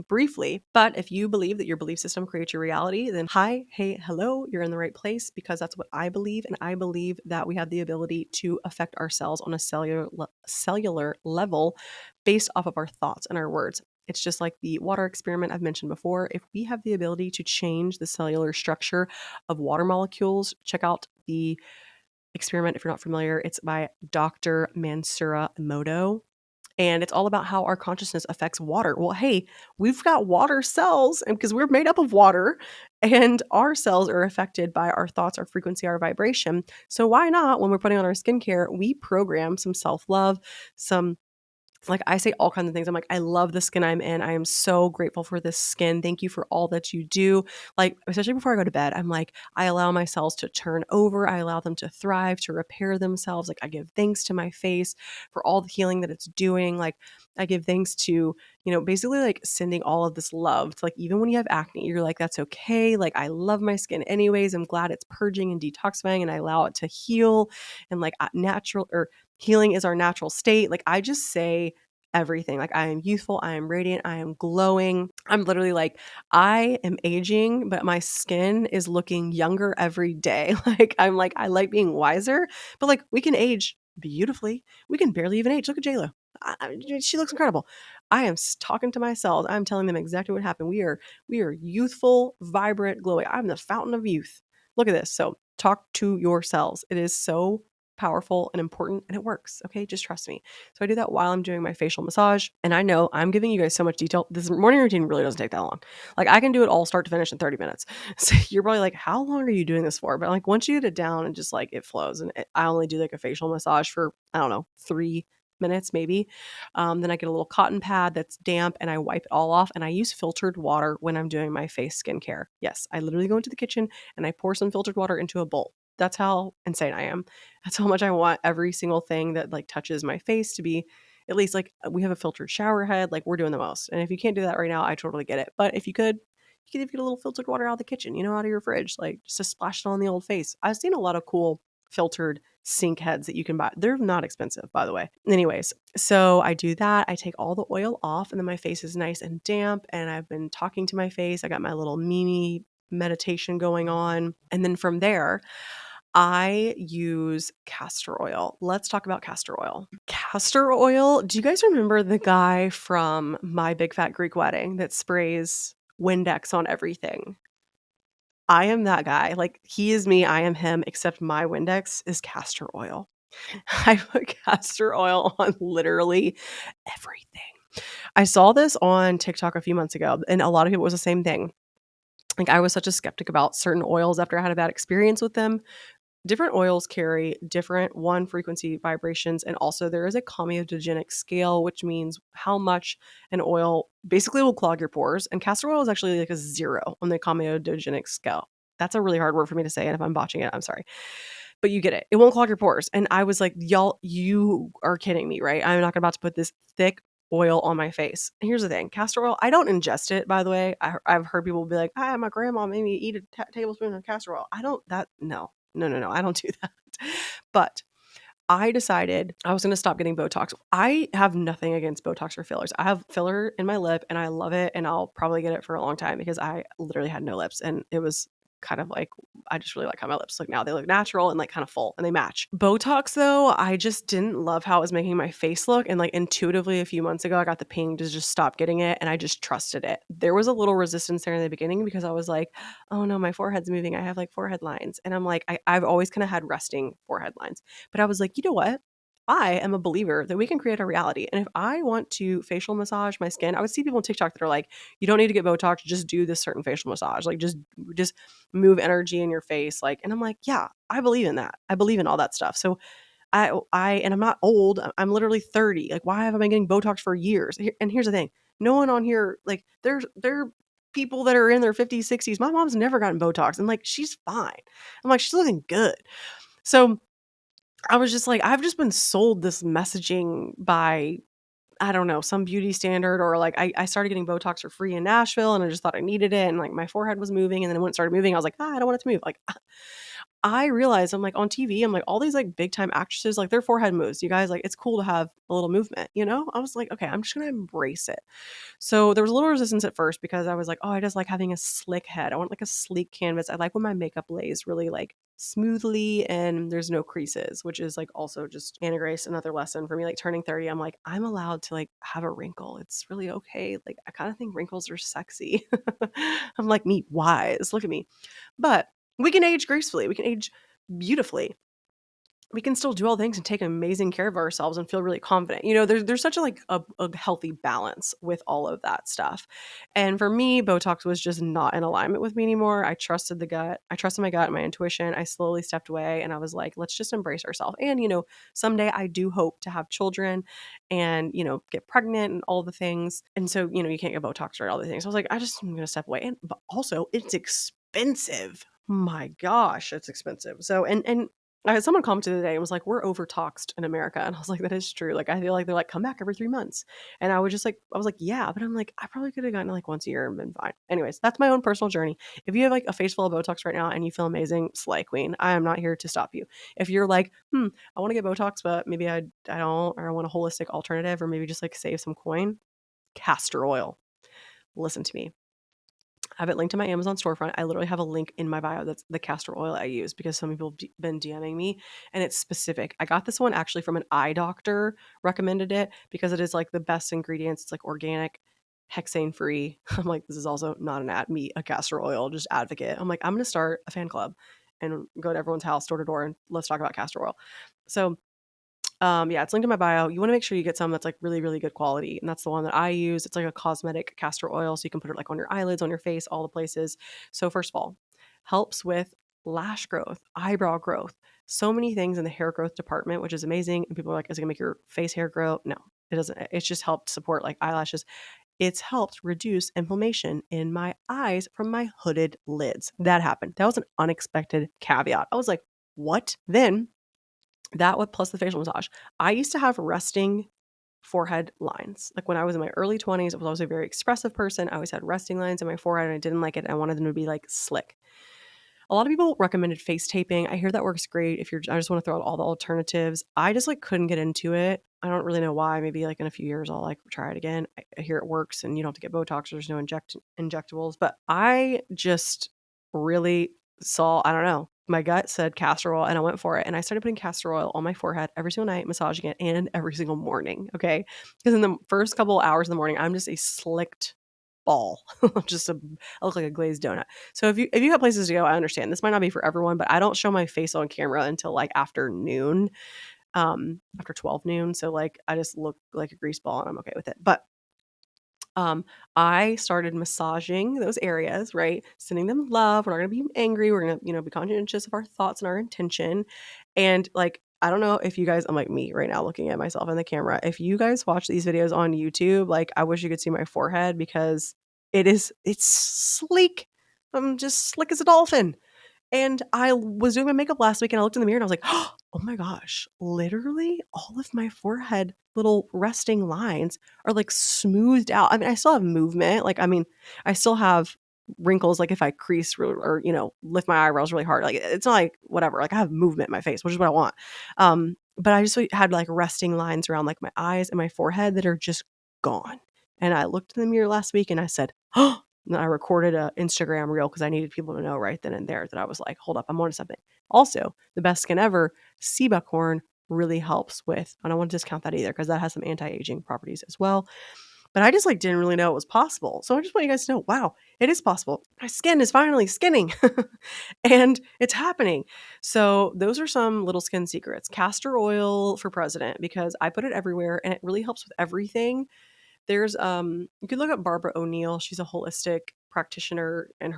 briefly, but if you believe that your belief system creates your reality, then hi, hey, hello, you're in the right place, because that's what I believe. And I believe that we have the ability to affect our cells on a cellular level based off of our thoughts and our words. It's just like the water experiment I've mentioned before. If we have the ability to change the cellular structure of water molecules, check out the experiment if you're not familiar. It's by Dr. Mansura Emoto. And it's all about how our consciousness affects water. Well, hey, we've got water cells, and because we're made up of water, and our cells are affected by our thoughts, our frequency, our vibration. So why not, when we're putting on our skincare, we program some self-love, some, like I say all kinds of things. I'm like, I love the skin I'm in. I am so grateful for this skin. Thank you for all that you do. Like, especially before I go to bed, I'm like, I allow my cells to turn over. I allow them to thrive, to repair themselves. Like I give thanks to my face for all the healing that it's doing. Like I give thanks to, basically like sending all of this love to, like, even when you have acne, you're like, that's okay. Like I love my skin anyways. I'm glad it's purging and detoxifying, and I allow it to heal, and like natural, or healing is our natural state. Like I just say, everything. Like I am youthful, I am radiant, I am glowing. I'm literally like, I am aging, but my skin is looking younger every day. Like, I like being wiser, but like we can age beautifully. We can barely even age. Look at JLo. She looks incredible. I am talking to my cells. I'm telling them exactly what happened. We are youthful, vibrant, glowing. I'm the fountain of youth. Look at this. So talk to yourselves. It is so powerful and important, and it works. Okay, just trust me. So I do that while I'm doing my facial massage. And I know I'm giving you guys so much detail. This morning routine really doesn't take that long. Like I can do it all start to finish in 30 minutes. So you're probably like, how long are you doing this for? But like once you get it down and just like it flows, and I only do like a facial massage for, I don't know, 3 minutes maybe. Then I get a little cotton pad that's damp and I wipe it all off. And I use filtered water when I'm doing my face skincare. Yes, I literally go into the kitchen and I pour some filtered water into a bowl. That's how insane I am. That's how much I want every single thing that like touches my face to be at least like we have a filtered shower head. Like we're doing the most. And if you can't do that right now, I totally get it. But if you could, you could get a little filtered water out of the kitchen, out of your fridge, like just to splash it on the old face. I've seen a lot of cool filtered sink heads that you can buy. They're not expensive, by the way. Anyways, so I do that. I take all the oil off and then my face is nice and damp. And I've been talking to my face. I got my little Mimi meditation going on. And then from there, I use castor oil. Let's talk about castor oil. Castor oil, do you guys remember the guy from My Big Fat Greek Wedding that sprays Windex on everything? I am that guy. Like he is me, I am him, except my Windex is castor oil. I put castor oil on literally everything. I saw this on TikTok a few months ago, and a lot of people was the same thing. Like I was such a skeptic about certain oils after I had a bad experience with them. Different oils carry different one frequency vibrations, and also there is a comedogenic scale, which means how much an oil basically will clog your pores. And castor oil is actually like a 0 on the comedogenic scale. That's a really hard word for me to say, and if I'm botching it, I'm sorry. But you get it. It won't clog your pores. And I was like, y'all, you are kidding me, right? I'm not about to put this thick oil on my face. And here's the thing, castor oil, I don't ingest it, by the way. I've heard people be like, my grandma made me eat a tablespoon of castor oil. No, I don't do that. But I decided I was going to stop getting Botox. I have nothing against Botox or fillers. I have filler in my lip and I love it, and I'll probably get it for a long time because I literally had no lips, and it was kind of like, I just really like how my lips look now. They look natural and like kind of full and they match. Botox though, I just didn't love how it was making my face look, and like intuitively a few months ago I got the ping to just stop getting it, and I just trusted it. There was a little resistance there in the beginning because I was like, oh no, my forehead's moving. I have like forehead lines. And I'm like, I've always kind of had resting forehead lines. But I was like, you know what? I am a believer that we can create a reality. And if I want to facial massage my skin, I would see people on TikTok that are like, you don't need to get Botox, just do this certain facial massage. Like just move energy in your face. Like, and I'm like, yeah, I believe in that. I believe in all that stuff. So and I'm not old. I'm literally 30. Like, why have I been getting Botox for years? And here's the thing. No one on here, like, there are people that are in their 50s, 60s. My mom's never gotten Botox, and like, she's fine. I'm like, she's looking good. So I was just like, I've just been sold this messaging by, I don't know, some beauty standard, or like I started getting Botox for free in Nashville and I just thought I needed it. And like my forehead was moving, and then when it started moving, I was like, I don't want it to move. Like I realized, I'm like, on TV, I'm like, all these like big time actresses, like their forehead moves. You guys, like, it's cool to have a little movement, you know? I was like, okay, I'm just gonna embrace it. So there was a little resistance at first because I was like, oh, I just like having a slick head. I want like a sleek canvas. I like when my makeup lays really like smoothly and there's no creases, which is like also just Anna Grace, another lesson for me. Like turning 30, I'm like, I'm allowed to like have a wrinkle. It's really okay. Like I kind of think wrinkles are sexy. I'm like, me wise. Look at me. But we can age gracefully. We can age beautifully. We can still do all things and take amazing care of ourselves and feel really confident. There's such a like a healthy balance with all of that stuff. And for me, Botox was just not in alignment with me anymore. I trusted the gut. I trusted my gut and my intuition. I slowly stepped away and I was like, let's just embrace ourselves. And someday I do hope to have children and get pregnant and all the things. And so, you can't get Botox or all the things. So I was like, I'm going to step away. But also it's expensive. My gosh, it's expensive. So, and I had someone commented today and was like, "We're overtoxed in America," and I was like, "That is true." Like, I feel like they're like, "Come back every 3 months," and I was like, "Yeah," but I'm like, I probably could have gotten it like once a year and been fine. Anyways, that's my own personal journey. If you have like a face full of Botox right now and you feel amazing, slay queen. I am not here to stop you. If you're like, I want to get Botox, but maybe I don't, or I want a holistic alternative, or maybe just like save some coin, castor oil. Listen to me. I have it linked to my Amazon storefront. I literally have a link in my bio that's the castor oil I use because some people have been DMing me and it's specific. I got this one actually from an eye doctor, recommended it because it is like the best ingredients. It's like organic, hexane free. I'm like, this is also not an ad, me, a castor oil, just advocate. I'm like, I'm going to start a fan club and go to everyone's house door to door and let's talk about castor oil. So yeah, it's linked in my bio. You want to make sure you get some that's like really, really good quality. And that's the one that I use. It's like a cosmetic castor oil. So you can put it like on your eyelids, on your face, all the places. So first of all, helps with lash growth, eyebrow growth, so many things in the hair growth department, which is amazing. And people are like, is it gonna make your face hair grow? No, it doesn't. It's just helped support like eyelashes. It's helped reduce inflammation in my eyes from my hooded lids. That happened. That was an unexpected caveat. I was like, what? Then that would plus the facial massage. I used to have resting forehead lines. Like when I was in my early 20s, I was always a very expressive person. I always had resting lines in my forehead and I didn't like it. I wanted them to be like slick. A lot of people recommended face taping. I hear that works great if I just want to throw out all the alternatives. I just like couldn't get into it. I don't really know why. Maybe like in a few years I'll like try it again. I hear it works and you don't have to get Botox. There's no injectables. But I just really saw, I don't know, my gut said castor oil and I went for it. And I started putting castor oil on my forehead every single night, massaging it, and every single morning. Okay. Because in the first couple hours in the morning, I'm just a slicked ball. I look like a glazed donut. So if you have places to go, I understand. This might not be for everyone, but I don't show my face on camera until like after noon, after 12 noon. So like I just look like a grease ball and I'm okay with it. But um, I started massaging those areas, right? Sending them love. We're not gonna be angry. We're gonna, be conscientious of our thoughts and our intention. And like, I don't know if you guys, I'm like me right now looking at myself in the camera. If you guys watch these videos on YouTube, like I wish you could see my forehead because it's sleek. I'm just slick as a dolphin. And I was doing my makeup last week and I looked in the mirror and I was like, oh my gosh, literally all of my forehead little resting lines are like smoothed out. I mean, I still have movement. Like, I mean, I still have wrinkles. Like if I crease or, lift my eyebrows really hard, like it's not like whatever, like I have movement in my face, which is what I want. But I just had like resting lines around like my eyes and my forehead that are just gone. And I looked in the mirror last week and I said, oh, and I recorded a Instagram reel because I needed people to know right then and there that I was like, hold up, I'm on to something. Also, the best skin ever, sea buckhorn really helps with, I don't want to discount that either because that has some anti-aging properties as well. But I just like didn't really know it was possible. So I just want you guys to know, wow, it is possible. My skin is finally skinning and it's happening. So those are some little skin secrets. Castor oil for president because I put it everywhere and it really helps with everything. There's you could look up Barbara O'Neill. She's a holistic practitioner and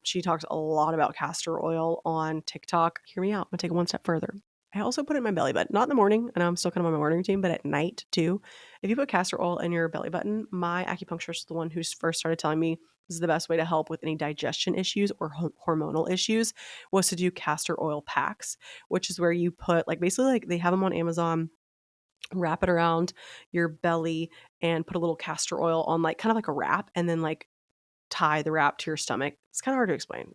she talks a lot about castor oil on TikTok. Hear me out. I'm gonna take it one step further. I also put it in my belly button, not in the morning. I know I'm still kind of on my morning routine, but at night too. If you put castor oil in your belly button, my acupuncturist, the one who first started telling me this is the best way to help with any digestion issues or hormonal issues, was to do castor oil packs, which is where you put like basically like they have them on Amazon, wrap it around your belly and put a little castor oil on like kind of like a wrap and then like tie the wrap to your stomach. It's kind of hard to explain.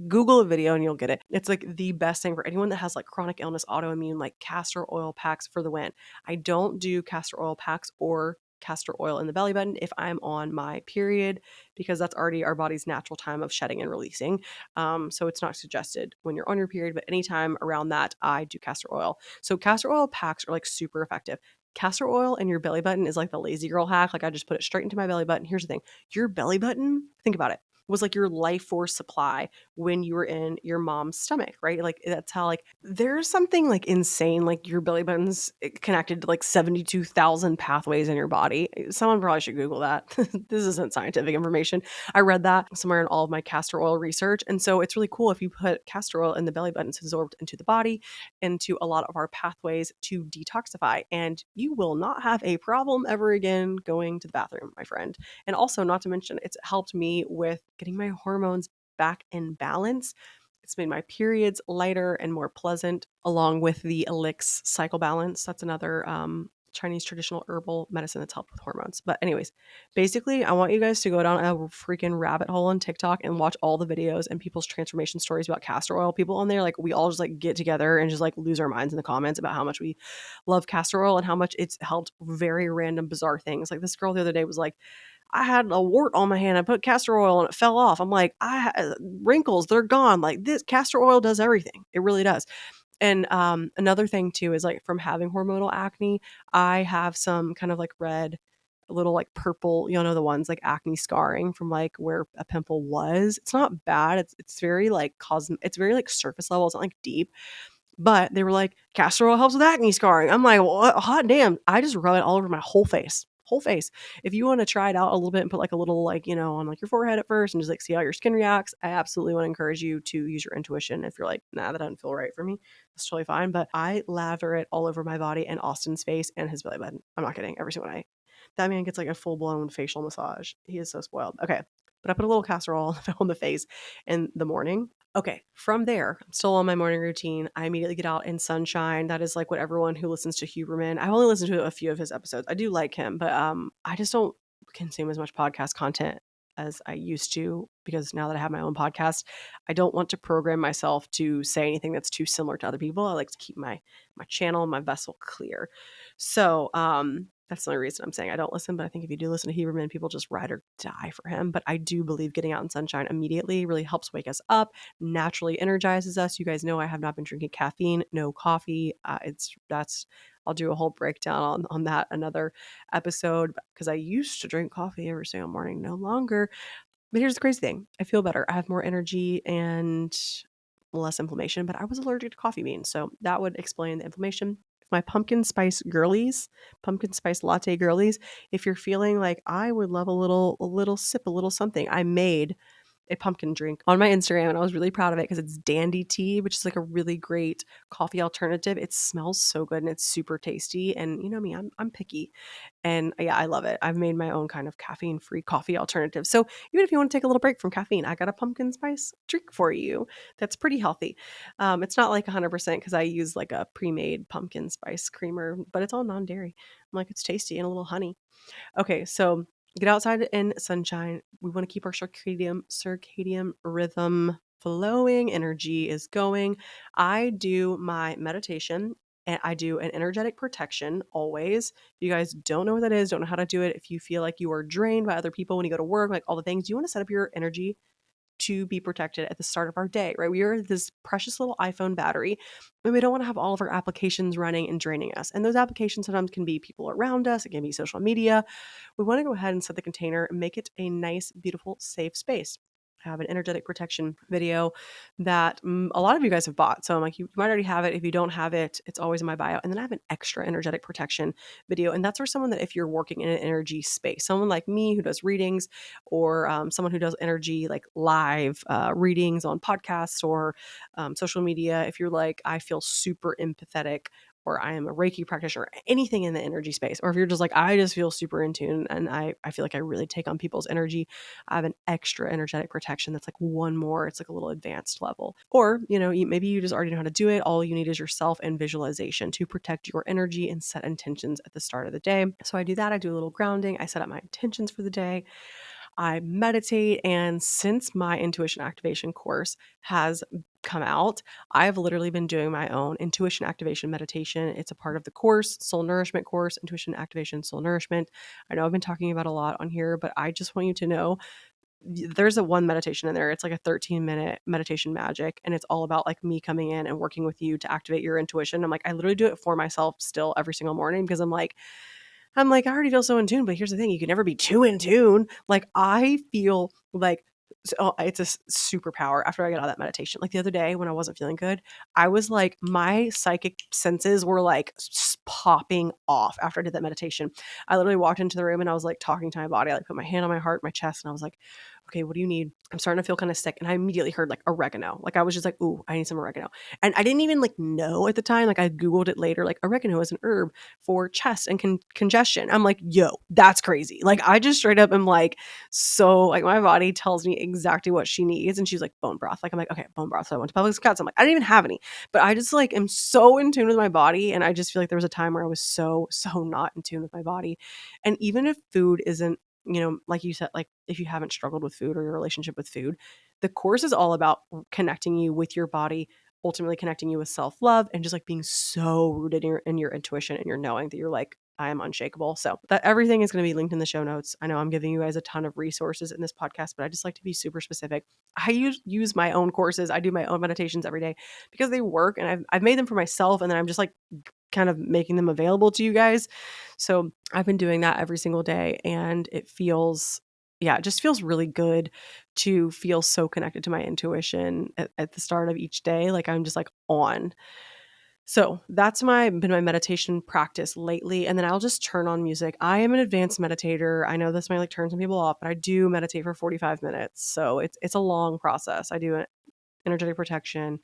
Google a video and you'll get it. It's like the best thing for anyone that has like chronic illness, autoimmune, like castor oil packs for the win. I don't do castor oil packs or castor oil in the belly button if I'm on my period because that's already our body's natural time of shedding and releasing. So it's not suggested when you're on your period, but anytime around that, I do castor oil. So castor oil packs are like super effective. Castor oil in your belly button is like the lazy girl hack. Like I just put it straight into my belly button. Here's the thing. Your belly button, think about it, was like your life force supply when you were in your mom's stomach, right? Like that's how like there's something like insane, like your belly button's connected to like 72,000 pathways in your body. Someone probably should Google that. This isn't scientific information. I read that somewhere in all of my castor oil research. And so it's really cool if you put castor oil in the belly button, it's absorbed into the body, into a lot of our pathways to detoxify. And you will not have a problem ever again going to the bathroom, my friend. And also, not to mention, it's helped me with getting my hormones back in balance. It's made my periods lighter and more pleasant, along with the Elix Cycle Balance. That's another Chinese traditional herbal medicine that's helped with hormones. But anyways, basically, I want you guys to go down a freaking rabbit hole on TikTok and watch all the videos and people's transformation stories about castor oil. People on there, like, we all just like get together and just like lose our minds in the comments about how much we love castor oil and how much it's helped very random, bizarre things. Like this girl the other day was like, I had a wart on my hand. I put castor oil and it fell off. I'm like, wrinkles, they're gone. Like this castor oil does everything. It really does. And another thing too is like from having hormonal acne, I have some kind of like red, little like purple, the ones like acne scarring from like where a pimple was. It's not bad. It's very like it's very like surface level. It's not like deep. But they were like, castor oil helps with acne scarring. I'm like, what? Hot damn. I just rub it all over my whole face. Whole face. If you want to try it out a little bit and put like a little like, on like your forehead at first and just like see how your skin reacts, I absolutely want to encourage you to use your intuition. If you're like, nah, that doesn't feel right for me, that's totally fine. But I lather it all over my body and Austin's face and his belly button. I'm not kidding. Every single night. That man gets like a full blown facial massage. He is so spoiled. Okay. But I put a little castor oil on the face in the morning. Okay, from there, I'm still on my morning routine. I immediately get out in sunshine. That is like what everyone who listens to Huberman. I only listened to a few of his episodes. I do like him, but I just don't consume as much podcast content as I used to because now that I have my own podcast, I don't want to program myself to say anything that's too similar to other people. I like to keep my channel and my vessel clear. So, that's the only reason I'm saying I don't listen, but I think if you do listen to Huberman, people just ride or die for him. But I do believe getting out in sunshine immediately really helps wake us up, naturally energizes us. You guys know I have not been drinking caffeine, no coffee. I'll do a whole breakdown on that another episode because I used to drink coffee every single morning, no longer. But here's the crazy thing. I feel better. I have more energy and less inflammation, but I was allergic to coffee beans. So that would explain the inflammation. My pumpkin spice latte girlies, if you're feeling like I would love a little sip, a little something, I made a pumpkin drink on my Instagram and I was really proud of it because it's Dandy Tea, which is like a really great coffee alternative. It smells so good and it's super tasty. And you know me, I'm picky. And yeah, I love it. I've made my own kind of caffeine-free coffee alternative. So even if you want to take a little break from caffeine, I got a pumpkin spice drink for you. That's pretty healthy. It's not like 100% because I use like a pre-made pumpkin spice creamer, but it's all non-dairy. I'm like, it's tasty and a little honey. Okay, so get outside in sunshine. We want to keep our circadian rhythm flowing. Energy is going. I do my meditation and I do an energetic protection always. If you guys don't know what that is, don't know how to do it, if you feel like you are drained by other people when you go to work, like all the things, you want to set up your energy to be protected at the start of our day, right? We are this precious little iPhone battery, and we don't want to have all of our applications running and draining us. And those applications sometimes can be people around us, it can be social media. We want to go ahead and set the container and make it a nice, beautiful, safe space. I have an energetic protection video that a lot of you guys have bought. So I'm like, you might already have it. If you don't have it, it's always in my bio. And then I have an extra energetic protection video. And that's for someone that if you're working in an energy space, someone like me who does readings or someone who does energy like live readings on podcasts or social media, if you're like, I feel super empathetic or I am a Reiki practitioner, anything in the energy space, or if you're just like, I just feel super in tune and I feel like I really take on people's energy, I have an extra energetic protection that's like one more, it's like a little advanced level. Or, maybe you just already know how to do it. All you need is yourself and visualization to protect your energy and set intentions at the start of the day. So I do that. I do a little grounding. I set up my intentions for the day. I meditate. And since my intuition activation course has come out, I've literally been doing my own intuition activation meditation. It's a part of the course, soul nourishment course, intuition activation, soul nourishment. I know I've been talking about a lot on here, but I just want you to know there's a one meditation in there. It's like a 13-minute meditation magic. And it's all about like me coming in and working with you to activate your intuition. I'm like, I literally do it for myself still every single morning because I'm like, I already feel so in tune, but here's the thing. You can never be too in tune. Like I feel like it's a superpower after I get out of that meditation. Like the other day when I wasn't feeling good, I was like, my psychic senses were like popping off after I did that meditation. I literally walked into the room and I was like talking to my body. I like put my hand on my heart, my chest, and I was like, okay, what do you need? I'm starting to feel kind of sick. And I immediately heard like oregano. Like I was just like, ooh, I need some oregano. And I didn't even like know at the time, like I Googled it later, like oregano is an herb for chest and congestion. I'm like, yo, that's crazy. Like I just straight up am like, so like my body tells me exactly what she needs. And she's like, bone broth. Like I'm like, okay, bone broth. So I went to Publix Cuts. I'm like, I didn't even have any, but I just like am so in tune with my body. And I just feel like there was a time where I was so not in tune with my body. And even if food isn't, like you said, like if you haven't struggled with food or your relationship with food, the course is all about connecting you with your body, ultimately connecting you with self-love and just like being so rooted in your intuition and your knowing that you're like, I am unshakable. So that everything is going to be linked in the show notes. I know I'm giving you guys a ton of resources in this podcast, but I just like to be super specific. I use my own courses. I do my own meditations every day because they work, and I've made them for myself, and then I'm just like kind of making them available to you guys. So I've been doing that every single day, and it just feels really good to feel so connected to my intuition at the start of each day. Like I'm just like on. So that's been my meditation practice lately. And then I'll just turn on music. I am an advanced meditator. I know this might like turn some people off, but I do meditate for 45 minutes. So it's a long process. I do an energetic protection,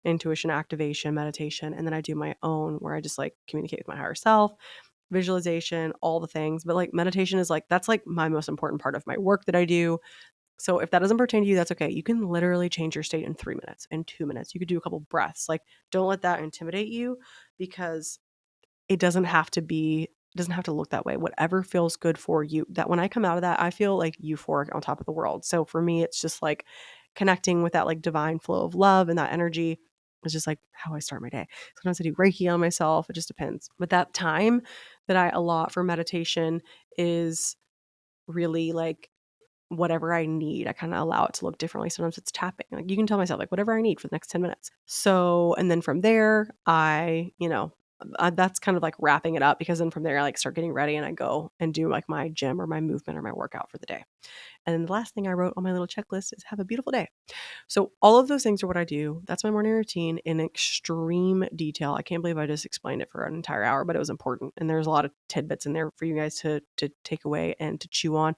intuition activation, meditation, and then I do my own where I just like communicate with my higher self, visualization, all the things. But like meditation is like, that's like my most important part of my work that I do. So if that doesn't pertain to you, that's okay. You can literally change your state in 3 minutes, in 2 minutes. You could do a couple breaths. Like, don't let that intimidate you, because it doesn't have to look that way. Whatever feels good for you. That when I come out of that, I feel like euphoric on top of the world. So for me, it's just like connecting with that like divine flow of love, and that energy is just like how I start my day. Sometimes I do Reiki on myself. It just depends. But that time that I allot for meditation is really like whatever I need. I kind of allow it to look differently. Sometimes it's tapping. Like you can tell myself like whatever I need for the next 10 minutes. So, and then from there, that's kind of like wrapping it up, because then from there I like start getting ready and I go and do like my gym or my movement or my workout for the day. And then the last thing I wrote on my little checklist is have a beautiful day. So all of those things are what I do. That's my morning routine in extreme detail. I can't believe I just explained it for an entire hour, but it was important. And there's a lot of tidbits in there for you guys to take away and to chew on.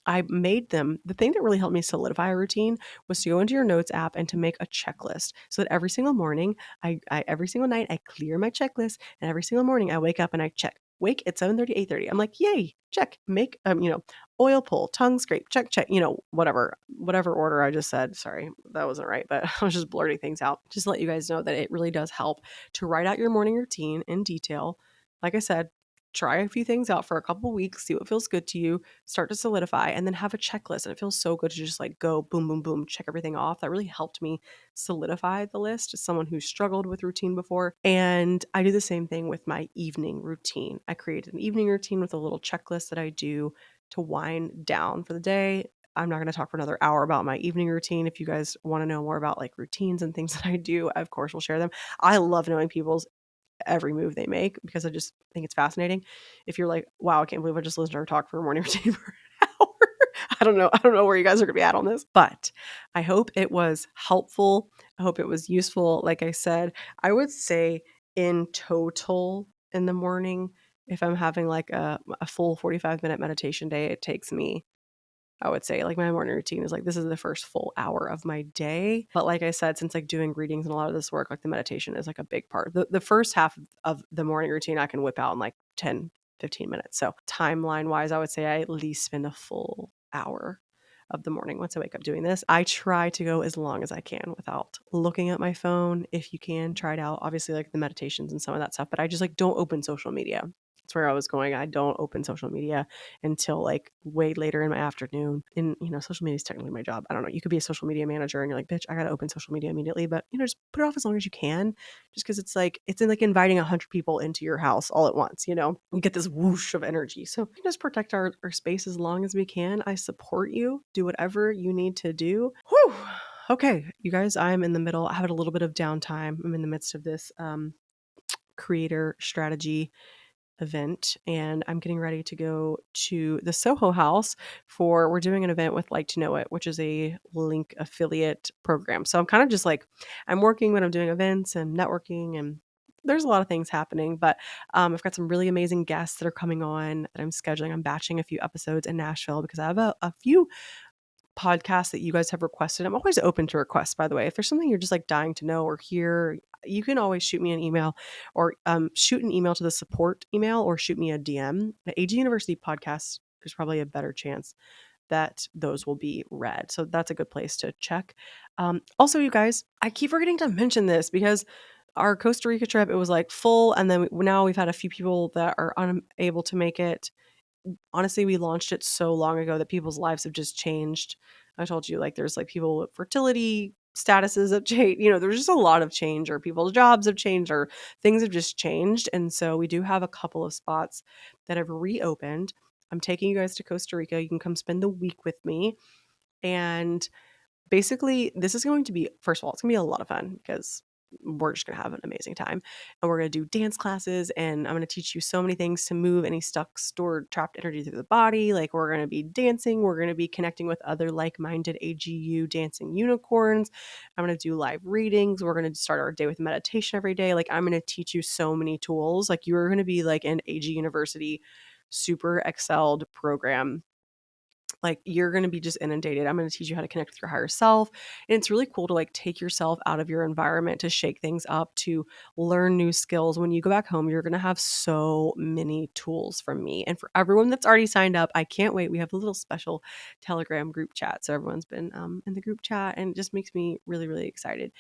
I made them. The thing that really helped me solidify a routine was to go into your notes app and to make a checklist, so that every single morning, every single night, I clear my checklist, and every single morning I wake up and I check. Wake at 7:30, 8:30. I'm like, yay, check. Make oil pull, tongue scrape, check, check. Whatever order I just said. Sorry, that wasn't right, but I was just blurting things out. Just to let you guys know that it really does help to write out your morning routine in detail. Like I said, try a few things out for a couple weeks, see what feels good to you, start to solidify, and then have a checklist. And it feels so good to just like go boom, boom, boom, check everything off. That really helped me solidify the list as someone who struggled with routine before. And I do the same thing with my evening routine. I created an evening routine with a little checklist that I do to wind down for the day. I'm not going to talk for another hour about my evening routine. If you guys want to know more about like routines and things that I do, of course, we'll share them. I love knowing people's every move they make because I just think it's fascinating. If you're like, wow, I can't believe I just listened to her talk for a morning routine for an hour. I don't know where you guys are going to be at on this, but I hope it was helpful. I hope it was useful. Like I said, I would say in total in the morning, if I'm having like a full 45-minute meditation day, it takes me, I would say, like my morning routine is like, this is the first full hour of my day. But like I said, since like doing readings and a lot of this work, like the meditation is like a big part. The first half of the morning routine I can whip out in like 10, 15 minutes. So timeline wise, I would say I at least spend a full hour of the morning once I wake up doing this. I try to go as long as I can without looking at my phone. If you can, try it out. Obviously, like the meditations and some of that stuff, but I just like don't open social media. That's where I was going. I don't open social media until like way later in my afternoon. And, social media is technically my job. I don't know. You could be a social media manager and you're like, bitch, I got to open social media immediately. But, just put it off as long as you can, just because it's like, it's in like inviting 100 people into your house all at once, you get this whoosh of energy. So we just protect our space as long as we can. I support you. Do whatever you need to do. Whew. Okay, you guys, I'm in the middle. I have a little bit of downtime. I'm in the midst of this creator strategy event, and I'm getting ready to go to the Soho House we're doing an event with Like to Know It, which is a link affiliate program. So I'm kind of just like, I'm working when I'm doing events and networking, and there's a lot of things happening, but I've got some really amazing guests that are coming on that I'm scheduling. I'm batching a few episodes in Nashville because I have a few podcasts that you guys have requested. I'm always open to requests, by the way. If there's something you're just like dying to know or hear, you can always shoot me an email or shoot an email to the support email or shoot me a DM. The AG University podcast, there's probably a better chance that those will be read. So that's a good place to check. Also, you guys, I keep forgetting to mention this because our Costa Rica trip, it was like full. And then now we've had a few people that are unable to make it. Honestly, we launched it so long ago that people's lives have just changed. I told you, like, there's like people with fertility statuses have changed. There's just a lot of change, or people's jobs have changed, or things have just changed. And so we do have a couple of spots that have reopened. I'm taking you guys to Costa Rica. You can come spend the week with me. And basically, this is going to be, first of all, it's going to be a lot of fun because we're just going to have an amazing time. And we're going to do dance classes, and I'm going to teach you so many things to move any stuck, stored, trapped energy through the body. Like, we're going to be dancing. We're going to be connecting with other like-minded AGU dancing unicorns. I'm going to do live readings. We're going to start our day with meditation every day. Like, I'm going to teach you so many tools. Like, you're going to be like an AG University super excelled program. Like, you're going to be just inundated. I'm going to teach you how to connect with your higher self. And it's really cool to like take yourself out of your environment, to shake things up, to learn new skills. When you go back home, you're going to have so many tools from me. And for everyone that's already signed up, I can't wait. We have a little special Telegram group chat. So everyone's been in the group chat, and it just makes me really, really excited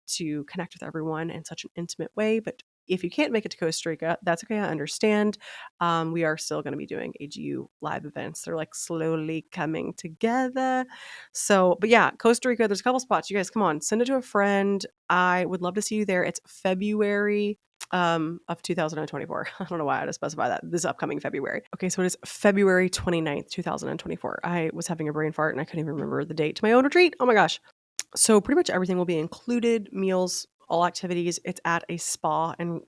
to connect with everyone in such an intimate way. But if you can't make it to Costa Rica, that's okay. I understand. We are still going to be doing AGU live events. They're like slowly coming together. So, but yeah, Costa Rica, there's a couple spots. You guys, come on, send it to a friend. I would love to see you there. It's February of 2024. I don't know why I had to specify that. This upcoming February. Okay, so it is February 29th, 2024. I was having a brain fart and I couldn't even remember the date to my own retreat. Oh my gosh. So pretty much everything will be included, meals, all activities. It's at a spa and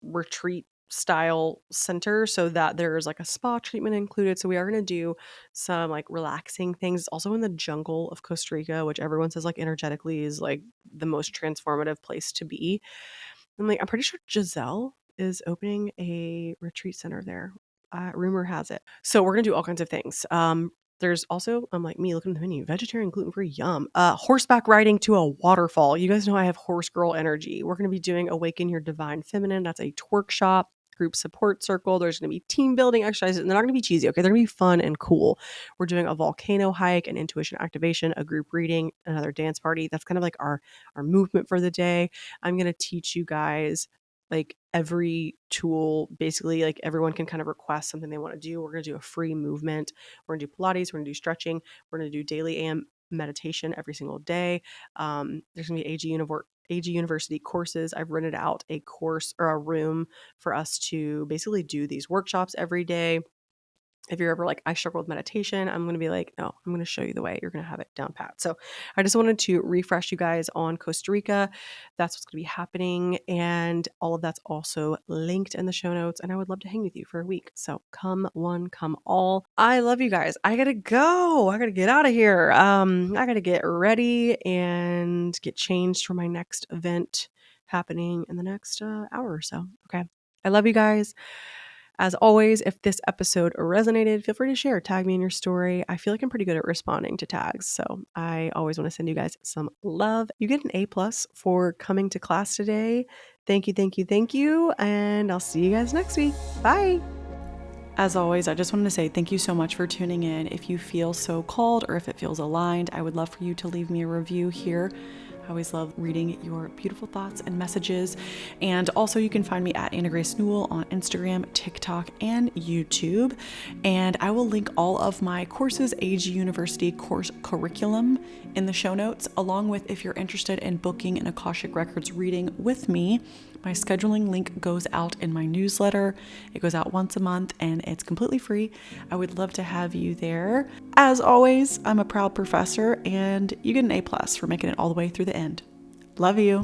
retreat style center, so that there's like a spa treatment included. So we are going to do some like relaxing things. It's also in the jungle of Costa Rica, which everyone says like energetically is like the most transformative place to be. I'm pretty sure Giselle is opening a retreat center there. Rumor has it. So we're going to do all kinds of things. There's also, I'm like me looking at the menu, vegetarian, gluten-free, yum. Horseback riding to a waterfall. You guys know I have horse girl energy. We're going to be doing Awaken Your Divine Feminine. That's a twerk shop, group support circle. There's going to be team building exercises, and they're not going to be cheesy, okay? They're going to be fun and cool. We're doing a volcano hike, an intuition activation, a group reading, another dance party. That's kind of like our movement for the day. I'm going to teach you guys like every tool. Basically, like, everyone can kind of request something they want to do. We're going to do a free movement. We're going to do Pilates. We're going to do stretching. We're going to do daily AM meditation every single day. There's going to be AG University courses. I've rented out a course or a room for us to basically do these workshops every day. If you're ever like, I struggle with meditation, I'm going to be like, no, I'm going to show you the way. You're going to have it down pat. So I just wanted to refresh you guys on Costa Rica. That's what's going to be happening. And all of that's also linked in the show notes. And I would love to hang with you for a week. So come one, come all. I love you guys. I got to go. I got to get out of here. I got to get ready and get changed for my next event happening in the next hour or so. Okay. I love you guys. As always, if this episode resonated, feel free to share. Tag me in your story. I feel like I'm pretty good at responding to tags, so I always want to send you guys some love. You get an A+ for coming to class today. Thank you, thank you, thank you, and I'll see you guys next week. Bye. As always, I just wanted to say thank you so much for tuning in. If you feel so called, or if it feels aligned, I would love for you to leave me a review here. I always love reading your beautiful thoughts and messages. And also, you can find me at Anna Grace Newell on Instagram, TikTok, and YouTube. And I will link all of my courses, AG University course curriculum, in the show notes, along with, if you're interested in booking an Akashic Records reading with me, my scheduling link goes out in my newsletter. It goes out once a month and it's completely free. I would love to have you there. As always, I'm a proud professor, and you get an A+ for making it all the way through the end. Love you.